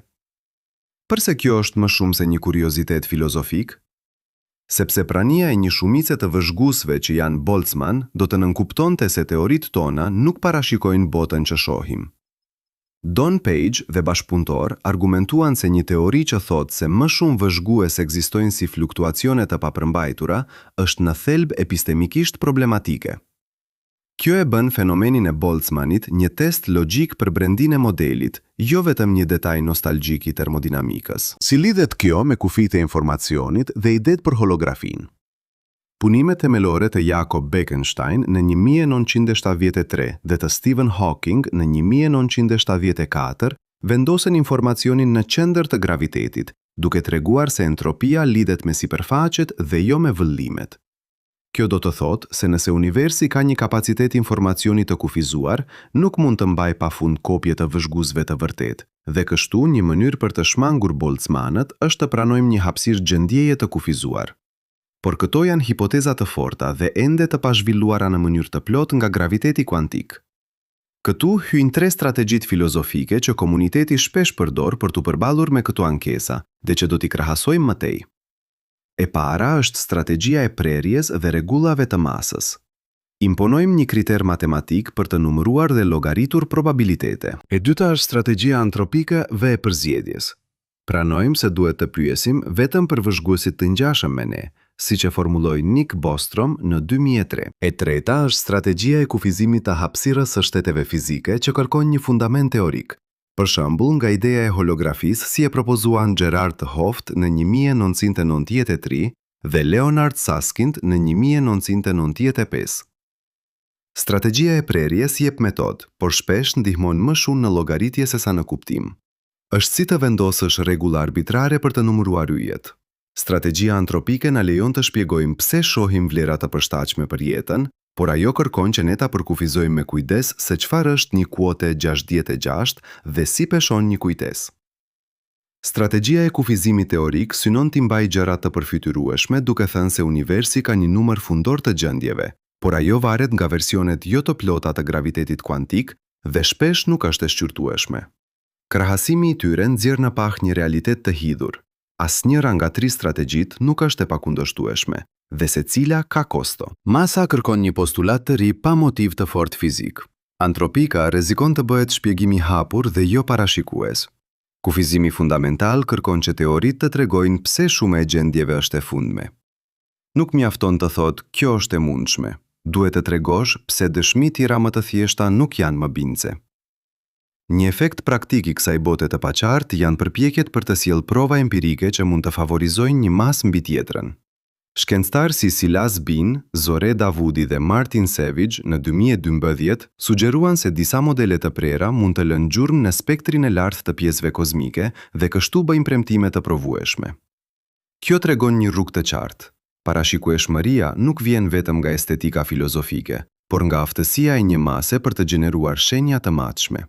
Përse kjo është më shumë se një kuriozitet filozofik? Sepse prania e një shumice të vëzhguesve që janë Boltzmann do të nënkuptonte se teoritë tona nuk parashikojnë botën që shohim. Don Page dhe bashkëpunëtor argumentuan se një teori që thotë se më shumë vëzhgues ekzistojnë si fluktuacione të papërmbajtura është në thelb epistemikisht problematike. Kjo e bën fenomenin e Boltzmannit një test logjik për brendinë e modelit, jo vetëm një detaj nostalgjik i termodinamikës. Si lidhet kjo me kufitë e informacionit dhe idetë për holografinë? Punimet themelore të Jakob Bekenstein në 1973 dhe të Stephen Hawking në 1974 vendosën informacionin në qendër të gravitetit, duke treguar se entropia lidhet me sipërfaqet dhe jo me vëllimet. Kjo do të thotë se nëse universi ka një kapacitet informacioni të kufizuar, nuk mund të mbaj pafund kopje të vëzhguesve të vërtet, dhe kështu një mënyrë për të shmangur Boltzmannët është të pranojmë një hapësirë gjendjeje të kufizuar. Por këto janë hipoteza të forta dhe ende të pazhvilluara në mënyrë të plot nga graviteti kuantik. Këtu hyjnë 3 strategjitë filozofike që komuniteti shpesh përdor për t'u përballur me këto ankesa dhe që do t'i krahasojmë më tej. E para është strategjia e prerjes dhe rregullave të masës. Imponojmë një kriter matematik për të numëruar dhe llogaritur probabilitete. E dyta është strategjia antropike dhe e përzgjedhjes. Pranojmë se duhet të pyesim vetëm për vëzhguesit të ngjashëm me ne, siç e formuloi Nick Bostrom në 2003. E treta është strategjia e kufizimit të hapësirës së shteteve fizike që kërkon një fundament teorik. Për shembull, nga ideja e holografisë si e propozuan Gerard Hooft në 1993 dhe Leonard Susskind në 1995. Strategjia e prerjes jep metodë, por shpesh ndihmon më shumë në llogaritje se sa në kuptim. Është si të vendosësh rregulla arbitrare për të numëruar yjet. Strategjia antropike na lejon të shpjegojmë pse shohim vlera të përshtatshme për jetën, por ajo kërkon që ne ta përkufizojmë me kujdes se çfarë është një kuote 66 dhe si peshon një kujtesë. Strategjia e kufizimit teorik synon t'i mbajë gjërat të përfytyrueshme duke thënë se universi ka një numër fundor të gjendjeve, por ajo varet nga versionet jo të plota të gravitetit kuantik dhe shpesh nuk është e shqyrtueshme. Krahasimi i tyre nxjerr në pah një realitet të hidhur. Asnjëra nga 3 strategjitë nuk është e pakundërshtueshme, dhe secila ka kosto. Masa kërkon një postulat të ri pa motiv të fortë fizik. Antropika rrezikon të bëhet shpjegimi i hapur dhe jo parashikues. Kufizimi fundamental kërkon që teoritë të tregojnë pse shumë e gjendjeve është e fundme. Nuk mjafton të thotë kjo është e mundshme. Duhet të tregosh pse dëshmitë tjera më të thjeshta nuk janë më bindse. Një efekt praktik i kësaj bote të paqartë janë përpjekjet për të sjellë prova empirike që mund të favorizojnë një mas mbi tjetrën. Shkencëtarë si Silas Bin, Zore Davudi dhe Martin Savage në 2012 sugjeruan se disa modele të prera mund të lënë gjurmë në spektrin e lartë të pjesëve kozmike dhe kështu bëjnë premtime të provueshme. Kjo tregon një rrugë të qartë. Parashikueshmëria nuk vjen vetëm nga estetika filozofike, por nga aftësia e një mase për të gjeneruar shenja të matshme.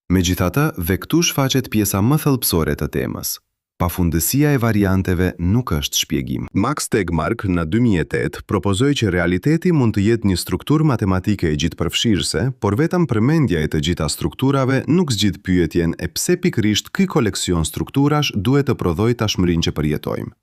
Megjithatë, dhe këtu shfaqet pjesa më thellësore të temës. Pafundësia e varianteve nuk është shpjegim. Max Tegmark në 2008 propozoi që realiteti mund të jetë një strukturë matematike e gjithëpërfshirëse, por vetëm përmendja e të gjitha strukturave nuk zgjidh pyetjen e pse pikërisht ky koleksion strukturash duhet të prodhojë tashmërinë që përjetojmë.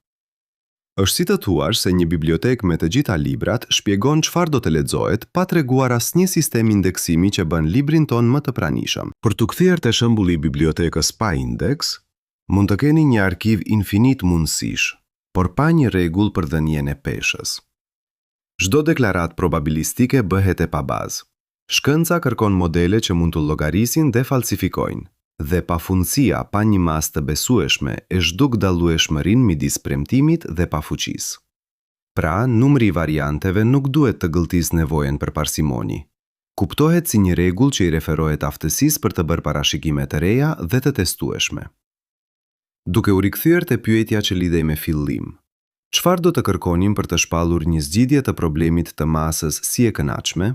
Është si të thuash se një bibliotekë me të gjitha librat shpjegon çfarë do të lexohet pa treguar asnjë sistem indeksimi që bën librin ton më të pranishëm. Për t'u kthyer te shembulli i bibliotekës pa indeks, mund të keni një arkiv infinit mundësish, por pa një rregull për dhënien e peshës. Çdo deklaratë probabilistike bëhet e pabazë. Shkenca kërkon modele që mund të llogarisin dhe falsifikojnë, dhe pafundësia pa një masë të besueshme e zhduk dallueshmërinë midis premtimit dhe pafuqisë. Pra, numri i varianteve nuk duhet të gëlltisë nevojën për parsimoni. Kuptohet si një rregull që i referohet aftësisë për të bërë parashikime të reja dhe të testueshme. Duke u rikthyer te pyetja që lidhej me fillim, çfarë do të kërkonim për të shpallur një zgjidhje të problemit të masës si e kënaqshme?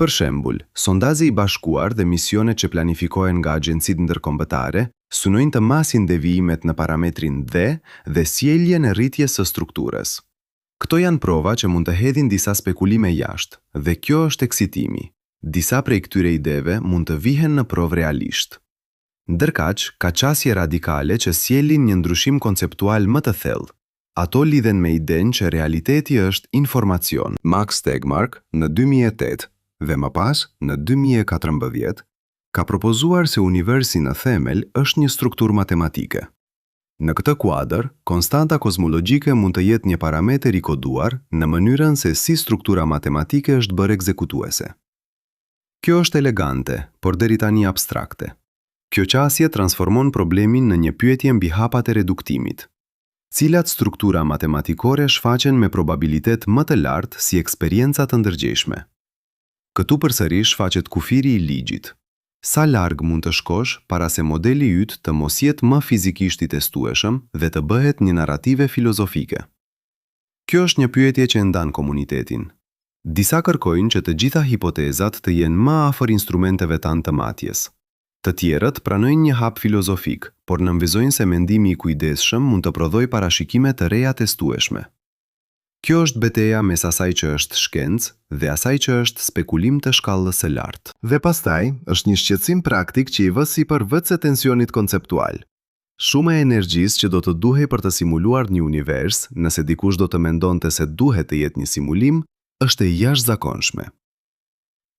Për shembull, sondazhe i bashkuar dhe misionet që planifikohen nga agjencitë ndërkombëtare synojnë të masin devijimet në parametrin dhe sjelljen e rritjes së strukturës. Këto janë prova që mund të hedhin disa spekulime jashtë, dhe kjo është eksitimi. Disa prej këtyre ideve mund të vihen në provë realisht. Ndërkaq, ka qasje radikale që sjellin një ndryshim konceptual më të thellë. Ato lidhen me idenë që realiteti është informacion. Max Tegmark në 2008 dhe më pas në 2014 ka propozuar se universi në themel është një strukturë matematike. Në këtë kuadër, konstanta kozmologjike mund të jetë një parameter i koduar në mënyrën se si struktura matematike është bërë ekzekutuese. Kjo është elegante, por deri tani abstrakte. Kjo qasje transformon problemin në një pyetje mbi hapat e reduktimit. Cilat struktura matematikore shfaqen me probabilitet më të lartë si eksperienca të ndërgjeshme? Këtu përsëri shfaqet kufiri i ligjit. Sa larg mund të shkosh para se modeli yt të mos jetë më fizikisht i testueshëm dhe të bëhet një narrative filozofike? Kjo është një pyetje që ndan komunitetin. Disa kërkojnë që të gjitha hipotezat të jenë më afër instrumenteve tanë të matjes. Të tjerët pranojnë një hap filozofik, por nënvizojnë se mendimi i kujdesshëm mund të prodhojë parashikime të reja testueshme. Kjo është betejë mes asaj që është shkencë dhe asaj që është spekulim të shkallës së lartë. Dhe pastaj, është një shqetësim praktik që i vë sipër vëtse tensionit konceptual. Shuma e energjisë që do të duhej për të simuluar një univers, nëse dikush do të mendonte se duhet të jetë një simulim, është e jashtëzakonshme.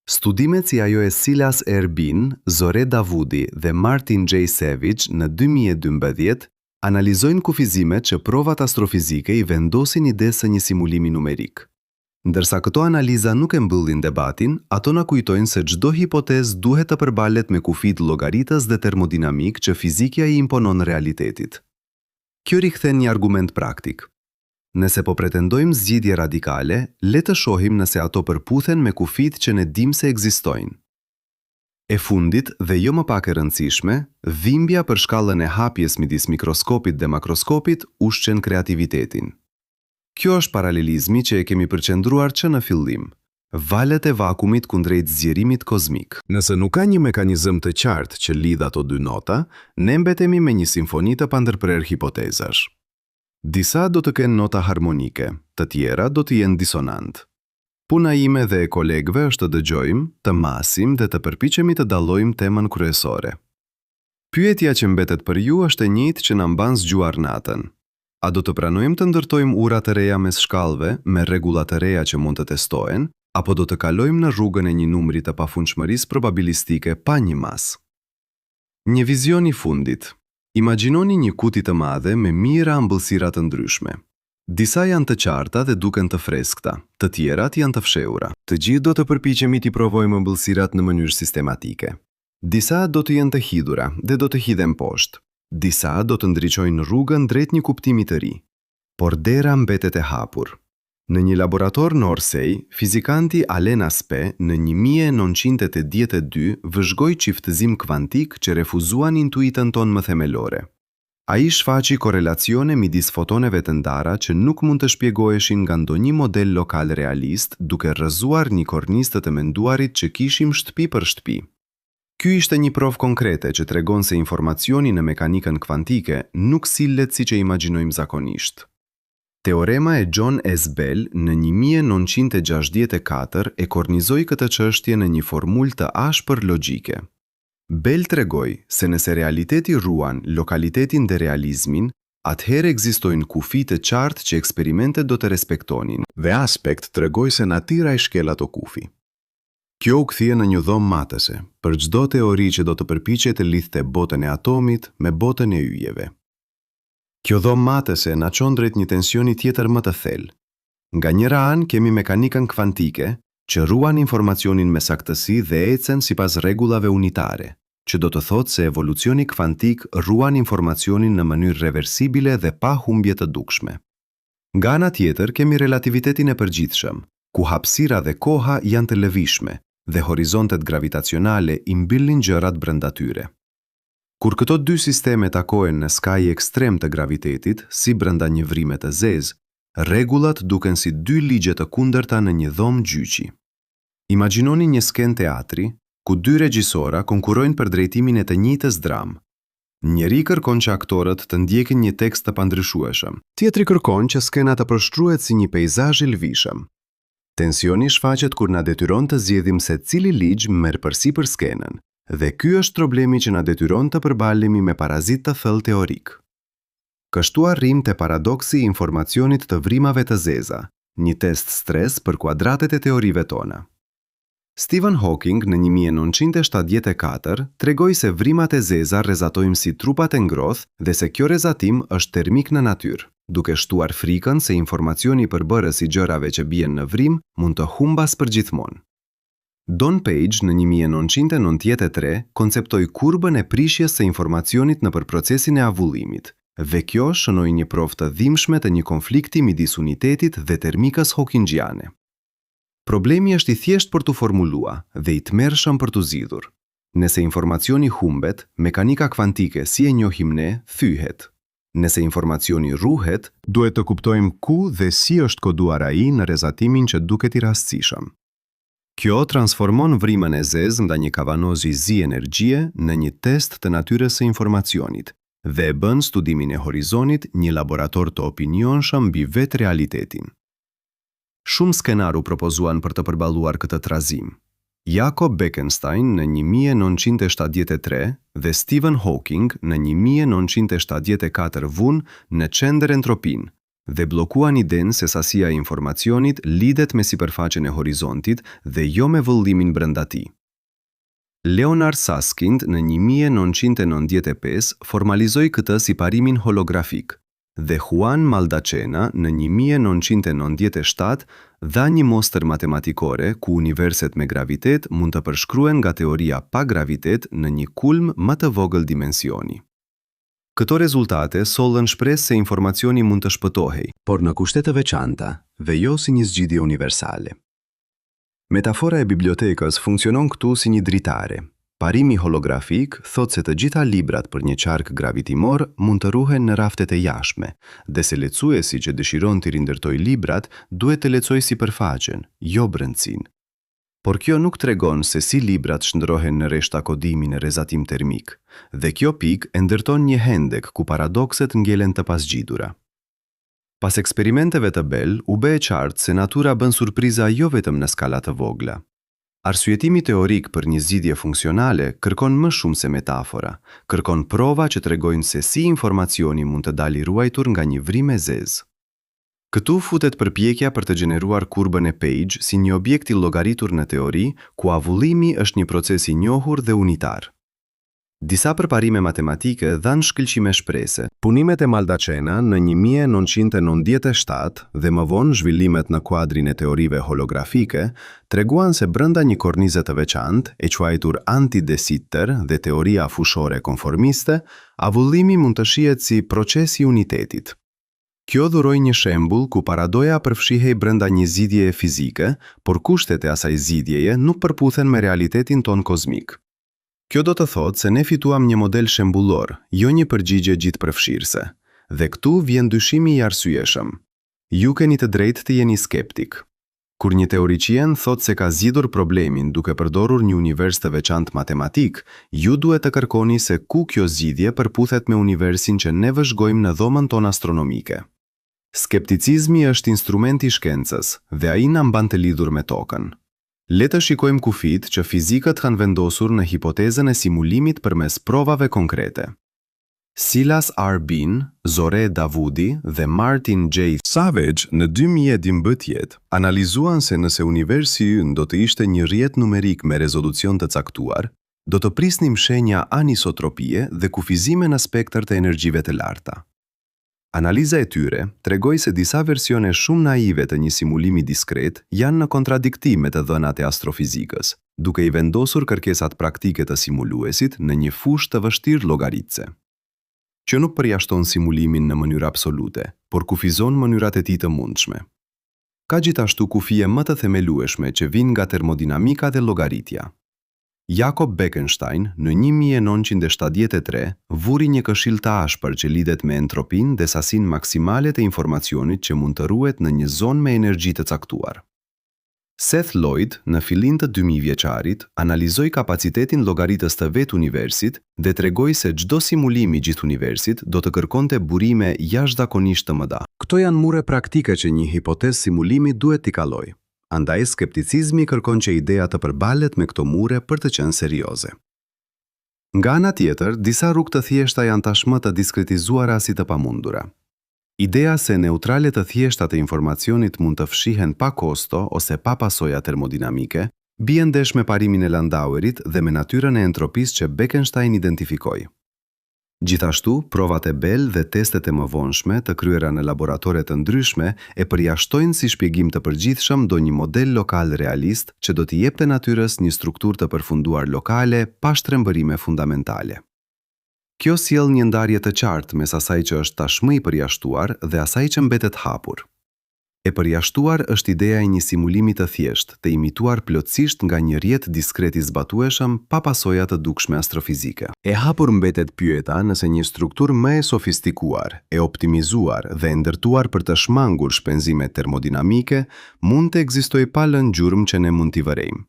Studimet si ajo e Silas R. Bean, Zore Davudi dhe Martin J. Savage në 2012 analizojnë kufizimet që provat astrofizike i vendosin idesë së një simulimi numerik. Ndërsa këto analiza nuk e mbyllin debatin, ato na kujtojnë se çdo hipotezë duhet të përballet me kufit llogaritës dhe termodinamik që fizikja i imponon realitetit. Kjo rikthen një argument praktik. Nëse po pretendojmë zgjidhje radikale, le të shohim nëse ato përputhen me kufit që ne dimë se ekzistojnë. E fundit dhe jo më pak e rëndësishme, dhimbja për shkallën e hapjes midis mikroskopit dhe makroskopit ushqen kreativitetin. Kjo është paralelizmi që e kemi përqendruar që në fillim, valët e vakumit kundrejt zgjerimit kozmik. Nëse nuk ka një mekanizëm të qartë që lidh ato dy nota, ne mbetemi me një simfoni të pandërprer hipotezash. Disa do të kenë nota harmonike, të tjera do të jenë disonant. Puna ime dhe e kolegëve është të dëgjojmë, të masim dhe të përpiqemi të dallojmë temën kryesore. Pyetja që mbetet për ju është e njëjtë që na mban zgjuar natën. A do të pranojmë të ndërtojmë ura të reja mes shkallëve me rregulla të reja që mund të testohen, apo do të kalojmë në rrugën e një numri të pafundshmërisë probabilistike pa një mas? Një vizion i fundit. Imagjinoni një kuti të madhe me mijëra ëmbëlsira të ndryshme. Disa janë të qarta dhe duken të freskëta, të tjerat janë të fshehura. Të gjithë do të përpiqemi t'i provojmë ëmbëlsirat në mënyrë sistematike. Disa do të jenë të hidhura dhe do të hidhen poshtë. Disa do të ndriçojnë rrugën drejt një kuptimi të ri. Por dera mbetet e hapur. Në një laborator në Orsay, fizikanti Alain Aspect në 1982 vëzhgoi çiftëzim kvantik që refuzuan intuitën tonë më themelore. Ai shfaqi korelacione midis fotoneve të ndara që nuk mund të shpjegoheshin nga ndonjë model lokal realist, duke rrëzuar një kornizë të menduarit që kishim shtëpi për shtëpi. Ky ishte një provë konkrete që tregon se informacioni në mekanikën kvantike nuk sillet siç e imagjinojmë zakonisht. Teorema e John S. Bell në 1964 e kornizoi këtë çështje në një formulë të ashpër logjike. Bell tregoi se nëse realiteti ruan lokalitetin dhe realizmin, atëherë ekzistojnë kufi të qartë që eksperimentet do të respektonin. Dhe Aspect tregoi se natyra i shkel ato kufi. Kjo u kthie në një dhomë matëse për çdo teori që do të përpiqej të lidhte botën e atomit me botën e yjeve. Kjo dhomë matëse na çon drejt një tensioni tjetër më të thellë. Nga njëra anë kemi mekanikën kvantike, që ruan informacionin me saktësi dhe ecen sipas rregullave unitare, që do të thotë se evolucioni kvantik ruan informacionin në mënyrë reversibile dhe pa humbje të dukshme. Nga ana tjetër kemi relativitetin e përgjithshëm, ku hapësira dhe koha janë të lëvishme dhe horizontet gravitacionale i mbyllin gjërat brenda tyre. Kur këto dy sisteme takohen në skajë ekstrem të gravitetit, si brenda një vrime të zezë, rregullat duken si dy ligje të kundërta në një dhomë gjyqi. Imagjinoni një sken teatri ku dy regjisora konkurrojnë për drejtimin e të njëjtës dramë. Njëri kërkon që aktorët të ndjekin një tekst të pandryshueshëm, tjetri kërkon që skena të përshkruhet si një peizazh i lëvishëm. Tensioni shfaqet kur na detyron të zgjedhim se cili ligj merr përsipër skenën, dhe ky është problemi që na detyron të përbalemi me parazit të thellë teorik. Kështu arrim te paradoksi i informacionit të vrimave të zeza, një test stres për kuadratet e teorive tona. Stephen Hawking në 1974 tregoi se vrimat e zeza rrezatojnë si trupat e ngrohtë dhe se kjo rrezatim është termik në natyrë, duke shtuar frikën se informacioni përbërës i gjërave që bien në vrim mund të humbas përgjithmonë. Don Page në 1993 konceptoi kurbën e prishjes së informacionit nëpër procesin e avullimit, dhe kjo shënoi një provë të dhimbshme të një konflikti midis unitetit dhe termikës hawkingiane. Problemi është i thjesht për t'u formulua dhe i tmerrshëm për t'u zgjidhur. Nëse informacioni humbet, mekanika kvantike si e njohim ne thyhet. Nëse informacioni ruhet, duhet të kuptojmë ku dhe si është koduar ai në rrezatimin që duket i rastësishëm. Kjo transformon vrimën e zezë nda një kavanozi zi energjie në një test të natyrës së informacionit dhe e bën studimin e horizonit një laborator të opinionshëm mbi vetë realitetin. Shumë skenaru propozuan për të përballuar këtë trazim. Jakob Bekenstein në 1973 dhe Stephen Hawking në 1974 vunë në qendër entropin dhe bllokuan idenë se sasia e informacionit lidhet me sipërfaqen e horizontit dhe jo me vëllimin brenda tij. Leonard Susskind në 1995 formalizoi këtë si parimin holografik, dhe Juan Maldacena në 1997 dha një mostër matematikore ku universitet me gravitet mund të përshkruen nga teoria pa gravitet në një kulm më të vogël dimensioni. Këto rezultate sollën shpresë se informacioni mund të shpëtohej, por në kushte të veçanta dhe jo si një zgjidhje universale. Metafora e bibliotekës funksionon këtu si një dritare. Parimi holografik thot se të gjitha librat për një qark gravitimor mund të ruhen në raftet e jashtme, dhe se lecuesi që dëshiron të rindërtoj librat duhet të lecoj sipërfaqen, jo brendësinë. Por kjo nuk tregon se si librat shndrohen në rreshta kodimi në rrezatim termik, dhe kjo pikë e ndërton një hendek ku paradokset ngelen të pasgjidhura. Pas eksperimenteve të Bell, u bë e qartë se natura bën surpriza jo vetëm në skala të vogla. Arsyetimi teorik për një zgjidhje funksionale kërkon më shumë se metafora, kërkon prova që tregojnë se si informacioni mund të dalë i ruajtur nga një vrim e zezë. Këtu futet përpjekja për të gjeneruar kurbën e Page si një objekt i llogaritur në teori, ku avullimi është një proces i njohur dhe unitar. Disa përparime matematike dhanë shkëlqime shprese. Punimet e Maldacena në 1997 dhe më vonë zhvillimet në kuadrin e teorive holografike treguan se brenda një kornize të veçantë, e quajtur anti-de Sitter dhe teoria fushore konformiste, avullimi mund të shihet si proces i unitetit. Kjo dhuroi një shembull ku paradoja përfshihej brenda një zgjidhjeje fizike, por kushtet e asaj zgjidhjeje nuk përputhen me realitetin ton kozmik. Kjo do të thotë se ne fituam një model shembullor, jo një përgjigje gjithëpërfshirëse. Dhe këtu vjen dyshimi i arsyeshëm. Ju keni të drejtë të jeni skeptik. Kur një teoricien thotë se ka zgjidhur problemin duke përdorur një univers të veçantë matematik, ju duhet të kërkoni se ku kjo zgjidhje përputhet me universin që ne vëzhgojmë në dhomën tonë astronomike. Skepticizmi është instrumenti i shkencës dhe ai na mban të lidhur me tokën. Le të shikojmë kufit që fizikët kanë vendosur në hipotezën e simulimit përmes provave konkrete. Silas R. Bean, Zore Davudi dhe Martin J. Savage në 2012 analizuan se nëse universi ynë do të ishte një rrjet numerik me rezolucion të caktuar, do të prisnim shenja anisotropie dhe kufizime në spektër të energjive të larta. Analiza e tyre tregoi se disa versione shumë naive të një simulimi diskret janë në kontradiktim me të dhënat e astrofizikës, duke i vendosur kërkesat praktike të simuluesit në një fushë të vështirë llogaritse. Që nuk përjashton simulimin në mënyrë absolute, por kufizon mënyrat e tij të mundshme. Ka gjithashtu kufije më të themelueshme që vijnë nga termodinamika dhe llogaritja. Jakob Bekenstein në 1973 vuri një këshill të ashpër që lidhet me entropin dhe sasinë maksimale të informacionit që mund të ruhet në një zonë me energji të caktuar. Seth Lloyd, në fillim të 2000-vjeçarit, analizoi kapacitetin llogaritës të vetë universit dhe tregoi se çdo simulim i gjithë universit do të kërkonte burime jashtëzakonisht të mëdha. Këto janë mure praktike që një hipotezë simulimi duhet t'i kalojë. Andaj skepticizmi kërkon që ideja të përballet me këto mure për të qenë serioze. Nga ana tjetër, disa rrugë të thjeshta janë tashmë të diskretizuara si të pamundura. Ideja se neutralet të thjeshta të informacionit mund të fshihen pa kosto ose pa pasoja termodinamike, bie ndesh me parimin e Landauerit dhe me natyrën e entropisë që Bekenstein identifikoi. Gjithashtu, provat e Bell dhe testet e mëvonshme të kryera në laboratore të ndryshme e përjashtojnë si shpjegim të përgjithshëm ndonjë model lokal realist që do t'i jepte natyrës një strukturë të përfunduar lokale pa shtrembërime fundamentale. Kjo sjell një ndarje të qartë mes asaj që është tashmë i përjashtuar dhe asaj që mbetet hapur. E përjashtuar është ideja e një simulimi të thjeshtë, të imituar plotësisht nga një rrjet diskret i zbatueshëm pa pasoja të dukshme astrofizike. E hapur mbetet pyeta nëse një strukturë më e sofistikuar, e optimizuar dhe e ndërtuar për të shmangur shpenzimet termodinamike mund të ekzistojë pa lënë gjurmë që ne mund t'i vërejmë.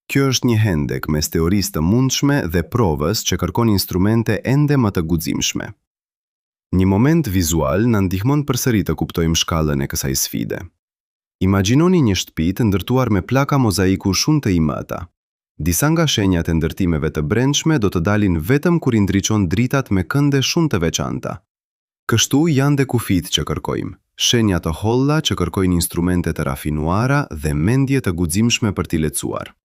Kjo është një hendek mes teorisë të mundshme dhe provës që kërkon instrumente ende më të guximshme. Një moment vizual na ndihmon përsëri të kuptojmë shkallën e kësaj sfide. Imagjinoni një shtëpi të ndërtuar me plaka mozaiku shumë të imëta. Disa nga shenjat e ndërtimeve të brendshme do të dalin vetëm kur i ndriçon dritat me kënde shumë të veçanta. Kështu janë dhe kufit që kërkojmë, shenja të holla që kërkojnë instrumente të rafinuara dhe mendje të guximshme për t'i lecuar.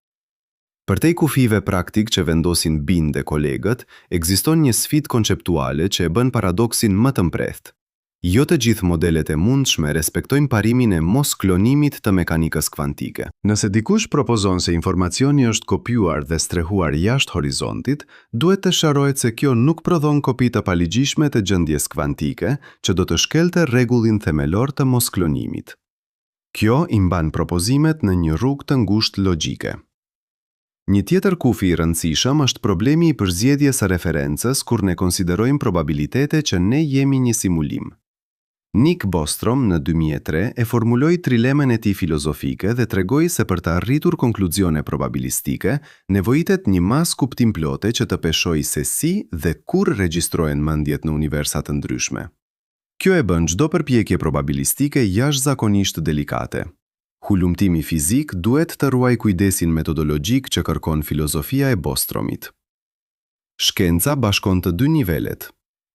Për te kufive praktik që vendosin Bin dhe kolegët, ekziston një sfidë konceptuale që e bën paradoksin më të mprehtë. Jo të gjithë modelet e mundshme respektojnë parimin e mos klonimit të mekanikës kvantike. Nëse dikush propozon se informacioni është kopjuar dhe strehuar jashtë horizontit, duhet të sqarohet se kjo nuk prodhon kopi të paligjshme të gjendjes kvantike, që do të shkelte rregullin themelor të mos klonimit. Kjo i mban propozimet në një rrugë të ngushtë logjike. Një tjetër kufi i rëndësishëm është problemi i përzgjedhjes së referencës kur ne konsiderojmë probabilitete që ne jemi një simulim. Nick Bostrom në 2003 e formuloi trilemën e tij filozofike dhe tregoi se për të arritur konkluzione probabilistike, nevojitet një mas kuptimplote që të peshojë se si dhe kur regjistrohen mendjet në universa të ndryshme. Kjo e bën çdo përpjekje probabilistike jashtëzakonisht delikate. Hulumtimi fizik duhet të ruaj kujdesin metodologjik që kërkon filozofia e Bostromit. Shkenca bashkon të dy nivelet.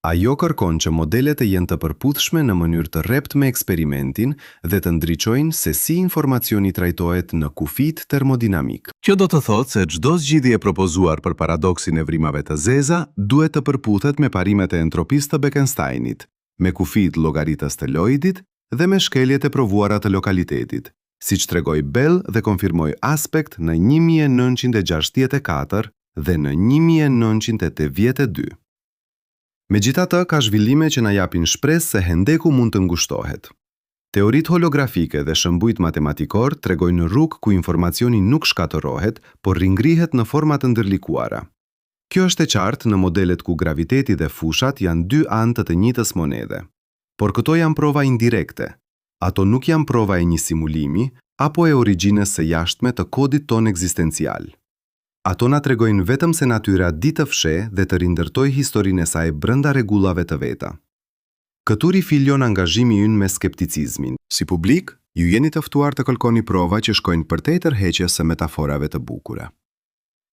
Ajo kërkon që modelet e jenë të përputhshme në mënyrë të rrept me eksperimentin dhe të ndriçojnë se si informacioni trajtohet në kufit termodinamik. Kjo do të thotë se çdo zgjidhje propozuar për paradoksin e vrimave të zeza duhet të përputhet me parimet e entropisë të Bekensteinit, me kufit llogaritës të Lloydit dhe me shkeljet e provuara të lokalitetit, siç tregoi Bell dhe konfirmoi Aspect në 1964 dhe në 1982. Megjithatë, ka zhvillime që na japin shpresë se hendeku mund të ngushtohet. Teoritë holografike dhe shëmbujt matematikor tregojnë rrugë ku informacioni nuk shkatërohet, por ringrihet në forma të ndërlikuara. Kjo është e qartë në modelet ku graviteti dhe fushat janë dy anë të njëjtës monede. Por këto janë prova indirekte. Ato nuk janë prova e një simulimi, apo e origjinës së jashtme të kodit ton ekzistencial. Ato na tregojnë vetëm se natyra di të fsheh dhe të rindërtojë historinë e saj brenda rregullave të veta. Këtu rifilion angazhimi ynë me skepticizmin. Si publik, ju jeni të ftuar të kërkoni prova që shkojnë përtej tërheqjes së metaforave të bukura.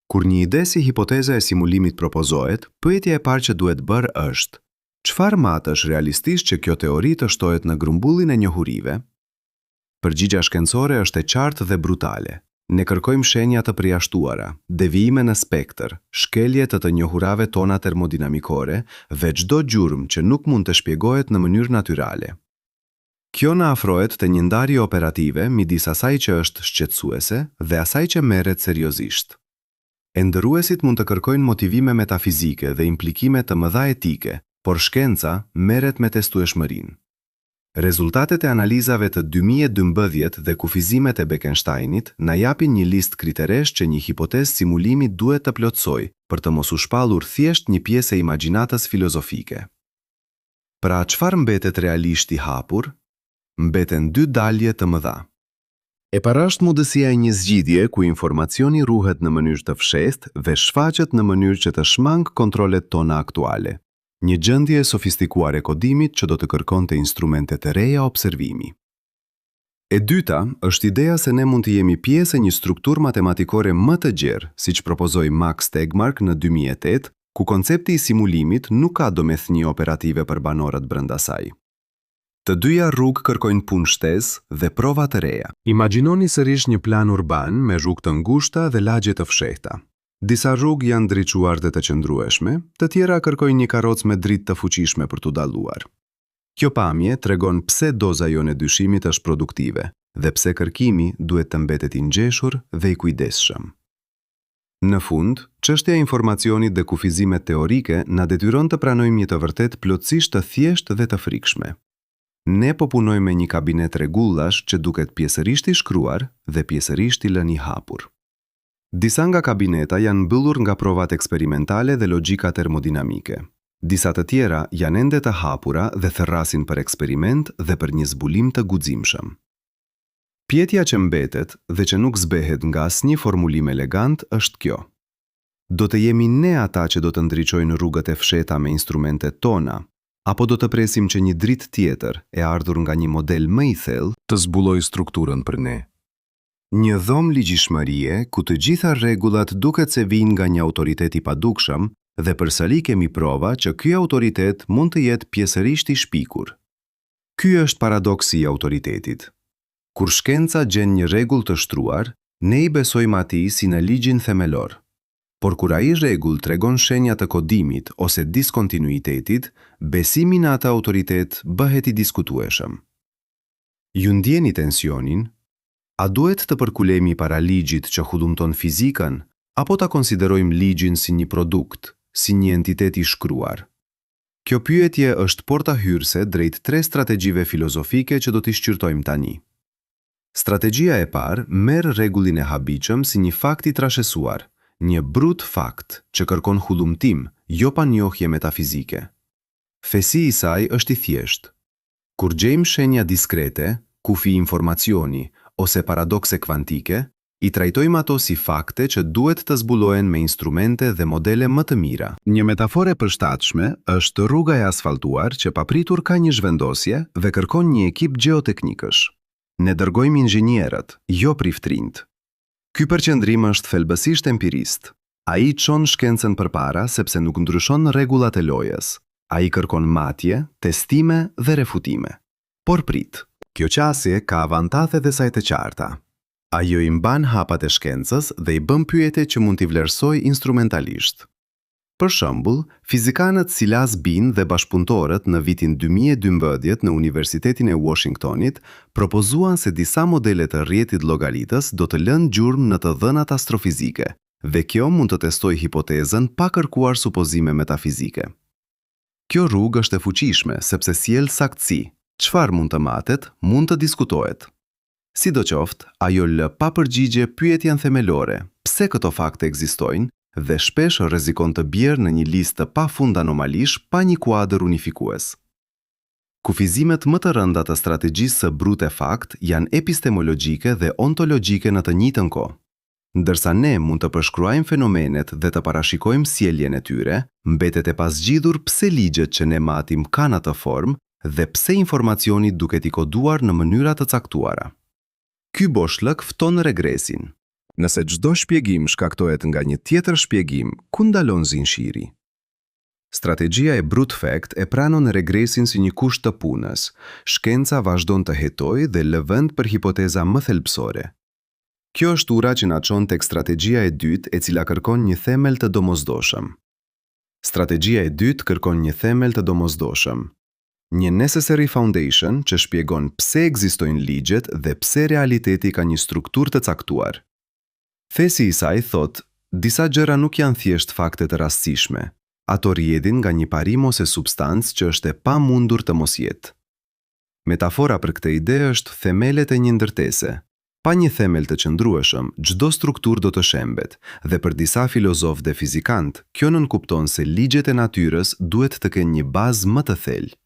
Kur një ide si hipoteza e simulimit propozohet, pyetja e parë që duhet bërë është: çfarë matësh realistisht që kjo teori të shtohet në grumbullin e njohurive? Përgjigjja shkencore është e qartë dhe brutale. Ne kërkojmë shenja të përjashtuara, devijime në spektër, shkelje të njohurave tona termodinamikore dhe çdo gjurmë që nuk mund të shpjegohet në mënyrë natyrale. Kjo na afrohet të një ndarje operative midis asaj që është shqetësuese dhe asaj që merret seriozisht. Ndëruesit mund të kërkojnë motivime metafizike dhe implikime të mëdha etike, por shkenca merret me testueshmërinë. Rezultatet e analizave të 2012 dhe kufizimet e Bekensteinit na japin një listë kriteresh që një hipotezë simulimi duhet të plotësojë për të mos u shpallur thjesht një pjesë e imagjinatës filozofike. Pra çfarë mbetet realisht i hapur? Mbeten dy dalje të mëdha. E parasht mundësia e një zgjidhje ku informacioni ruhet në mënyrë të fshehtë dhe shfaqet në mënyrë që të shmang kontrolet tona aktuale. Një gjendje e sofistikuar e kodimit që do të kërkonte instrumente të reja observimi. E dyta është ideja se ne mund të jemi pjesë e një strukturë matematikore më të gjerë, siç propozoi Max Tegmark në 2008, ku koncepti i simulimit nuk ka domethënie operative për banorët brenda saj. Të dyja rrugë kërkojnë punë shtesë dhe prova të reja. Imagjinoni sërish një plan urban me rrugë të ngushta dhe lagje të fshehta. Disa rrugë janë drejtuar dhe të qëndrueshme, të tjera kërkojnë një karrocë me dritë të fuqishme për t'u dalluar. Kjo pamje tregon pse doza jone dyshimit është produktive dhe pse kërkimi duhet të mbetet i ngjeshur dhe i kujdesshëm. Në fund, çështja e informacionit dhe kufizimet teorike na detyron të pranojmë një të vërtet plotësisht të thjeshtë dhe të frikshme. Ne po punojmë me një kabinet rregullash që duket pjesërisht i shkruar dhe pjesërisht i lënë i hapur. Disa nga kabineta janë mbyllur nga provat eksperimentale dhe logjika termodinamike. Disa të tjera janë ende të hapura dhe thërrasin për eksperiment dhe për një zbulim të guximshëm. Pjetja që mbetet dhe që nuk zbehet nga asnjë formulim elegant është kjo. Do të jemi ne ata që do të ndriçojnë rrugët e fshehta me instrumentet tona, apo do të presim që një dritë tjetër e ardhur nga një model më i thellë të zbulojë strukturën për ne. Një dhomë ligjishmërie ku të gjitha rregullat duket se vijnë nga një autoritet i padukshëm dhe përsëri kemi prova që ky autoritet mund të jetë pjesërisht i shpikur. Ky është paradoksi i autoritetit. Kur shkenca gjen një rregull të shtruar, ne i besojmë atij si në ligjin themelor. Por kur ai rregull tregon shenja të kodimit ose diskontinuitetit, besimi në atë autoritet bëhet i diskutueshëm. Ju ndjeni tensionin? A duhet të përkulemi para ligjit që hullumton fizikën, apo ta konsiderojmë ligjin si një produkt, si një entitet i shkruar? Kjo pyetje është porta hyrëse drejt 3 strategjive filozofike që do t'i shqyrtojmë tani. Strategjia e parë merr rregullin e habitshëm si një fakt i trashësuar, një brut fakt që kërkon hullumtim, jo panjohje metafizike. Fesi i saj është i thjeshtë. Kur gjejmë shenja diskrete, kufi informacioni ose paradokse kvantike, i trajtojmë ato si fakte që duhet të zbulohen me instrumente dhe modele më të mira. Një metafore përshtatshme është rruga e asfaltuar që papritur ka një zhvendosje dhe kërkon një ekip gjeoteknikësh. Ne dërgojmë inxhinierët, jo priftrinjt. Ky përqendrim është thelbësisht empirist. Ai çon shkencën përpara sepse nuk ndryshon rregullat e lojës. Ai kërkon matje, testime dhe refutime. Por prit, kjo qasje ka avantazet e saj të qarta. Ajo i mban hapat e shkencës dhe i bën pyetje që mund t'i vlerësoj instrumentalisht. Për shembull, fizikanët Silas Bean dhe bashkëpunëtorët në vitin 2012 në Universitetin e Washingtonit propozuan se disa modele të rrjetit llogaritës do të lënë gjurmë në të dhënat astrofizike, dhe kjo mund të testojë hipotezën pa kërkuar supozime metafizike. Kjo rrugë është e fuqishme sepse sjell saktësi. Çfarë mund të matet, mund të diskutohet. Sidoqoftë, ajo lë pa përgjigje pyetjen themelore, pse këto fakte ekzistojnë, dhe shpesh rrezikon të bjerë në një listë të pafund anomalish pa një kuadër unifikues. Kufizimet më të rënda të strategjisë së brute fakt janë epistemologjike dhe ontologjike në të njëjtën kohë. Ndërsa ne mund të përshkruajmë fenomenet dhe të parashikojmë sjelljen e tyre, mbetet e pasgjidhur pse ligjet që ne matim kanë atë formë dhe pse informacioni duket i koduar në mënyra të caktuara. Ky boshllëk fton regresin. Nëse çdo shpjegim shkaktohet nga një tjetër shpjegim, ku ndalon zinxhiri? Strategjia e brute fact e pranon regresin si një kusht të punës. Shkenca vazhdon të hetojë dhe lë vend për hipoteza më thelbësore. Kjo është ura që na çon tek strategjia e dytë, e cila kërkon një themel të domosdoshëm. Strategjia e dytë kërkon një themel të domosdoshëm. Një necessary foundation që shpjegon pse ekzistojnë ligjet dhe pse realiteti ka një strukturë të caktuar. Thesi i saj thotë, disa gjëra nuk janë thjesht fakte të rastësishme. Ato rrjedhin nga një parim ose substancë që është e pamundur të mos jetë. Metafora për këtë ide është themelet e një ndërtese. Pa një themel të qëndrueshëm, çdo strukturë do të shembet, dhe për disa filozofë dhe fizikantë, kjo nënkupton se ligjet e natyrës duhet të kenë një bazë më të thellë.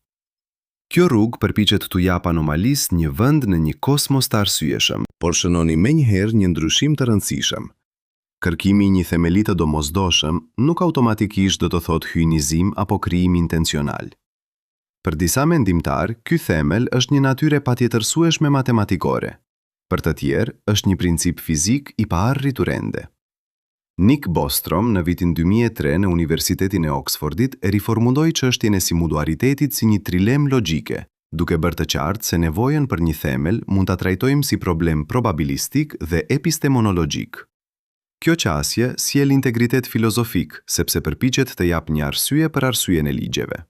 Kjo rrugë përpiqet t'u jap anomalisë një vend në një kosmos të arsyeshëm, por shënoni menjëherë një ndryshim të rëndësishëm. Kërkimi i një themeli të domosdoshëm nuk automatikisht do të thotë hyjnizim apo krijim intencional. Për disa mendimtar, ky themel është një natyrë patjetërsueshme matematikore. Për të tjerë, është një princip fizik i paarritur ende. Nick Bostrom në vitin 2003 në Universitetin e Oxfordit e riformuloi çështjen e simulariteti si një trilem logjike, duke bërë të qartë se nevojën për një themel mund ta trajtojmë si problem probabilistik dhe epistemonologjik. Kjo qasje sjell integritet filozofik, sepse përpiqet të japë një arsye për arsyeën e ligjeve.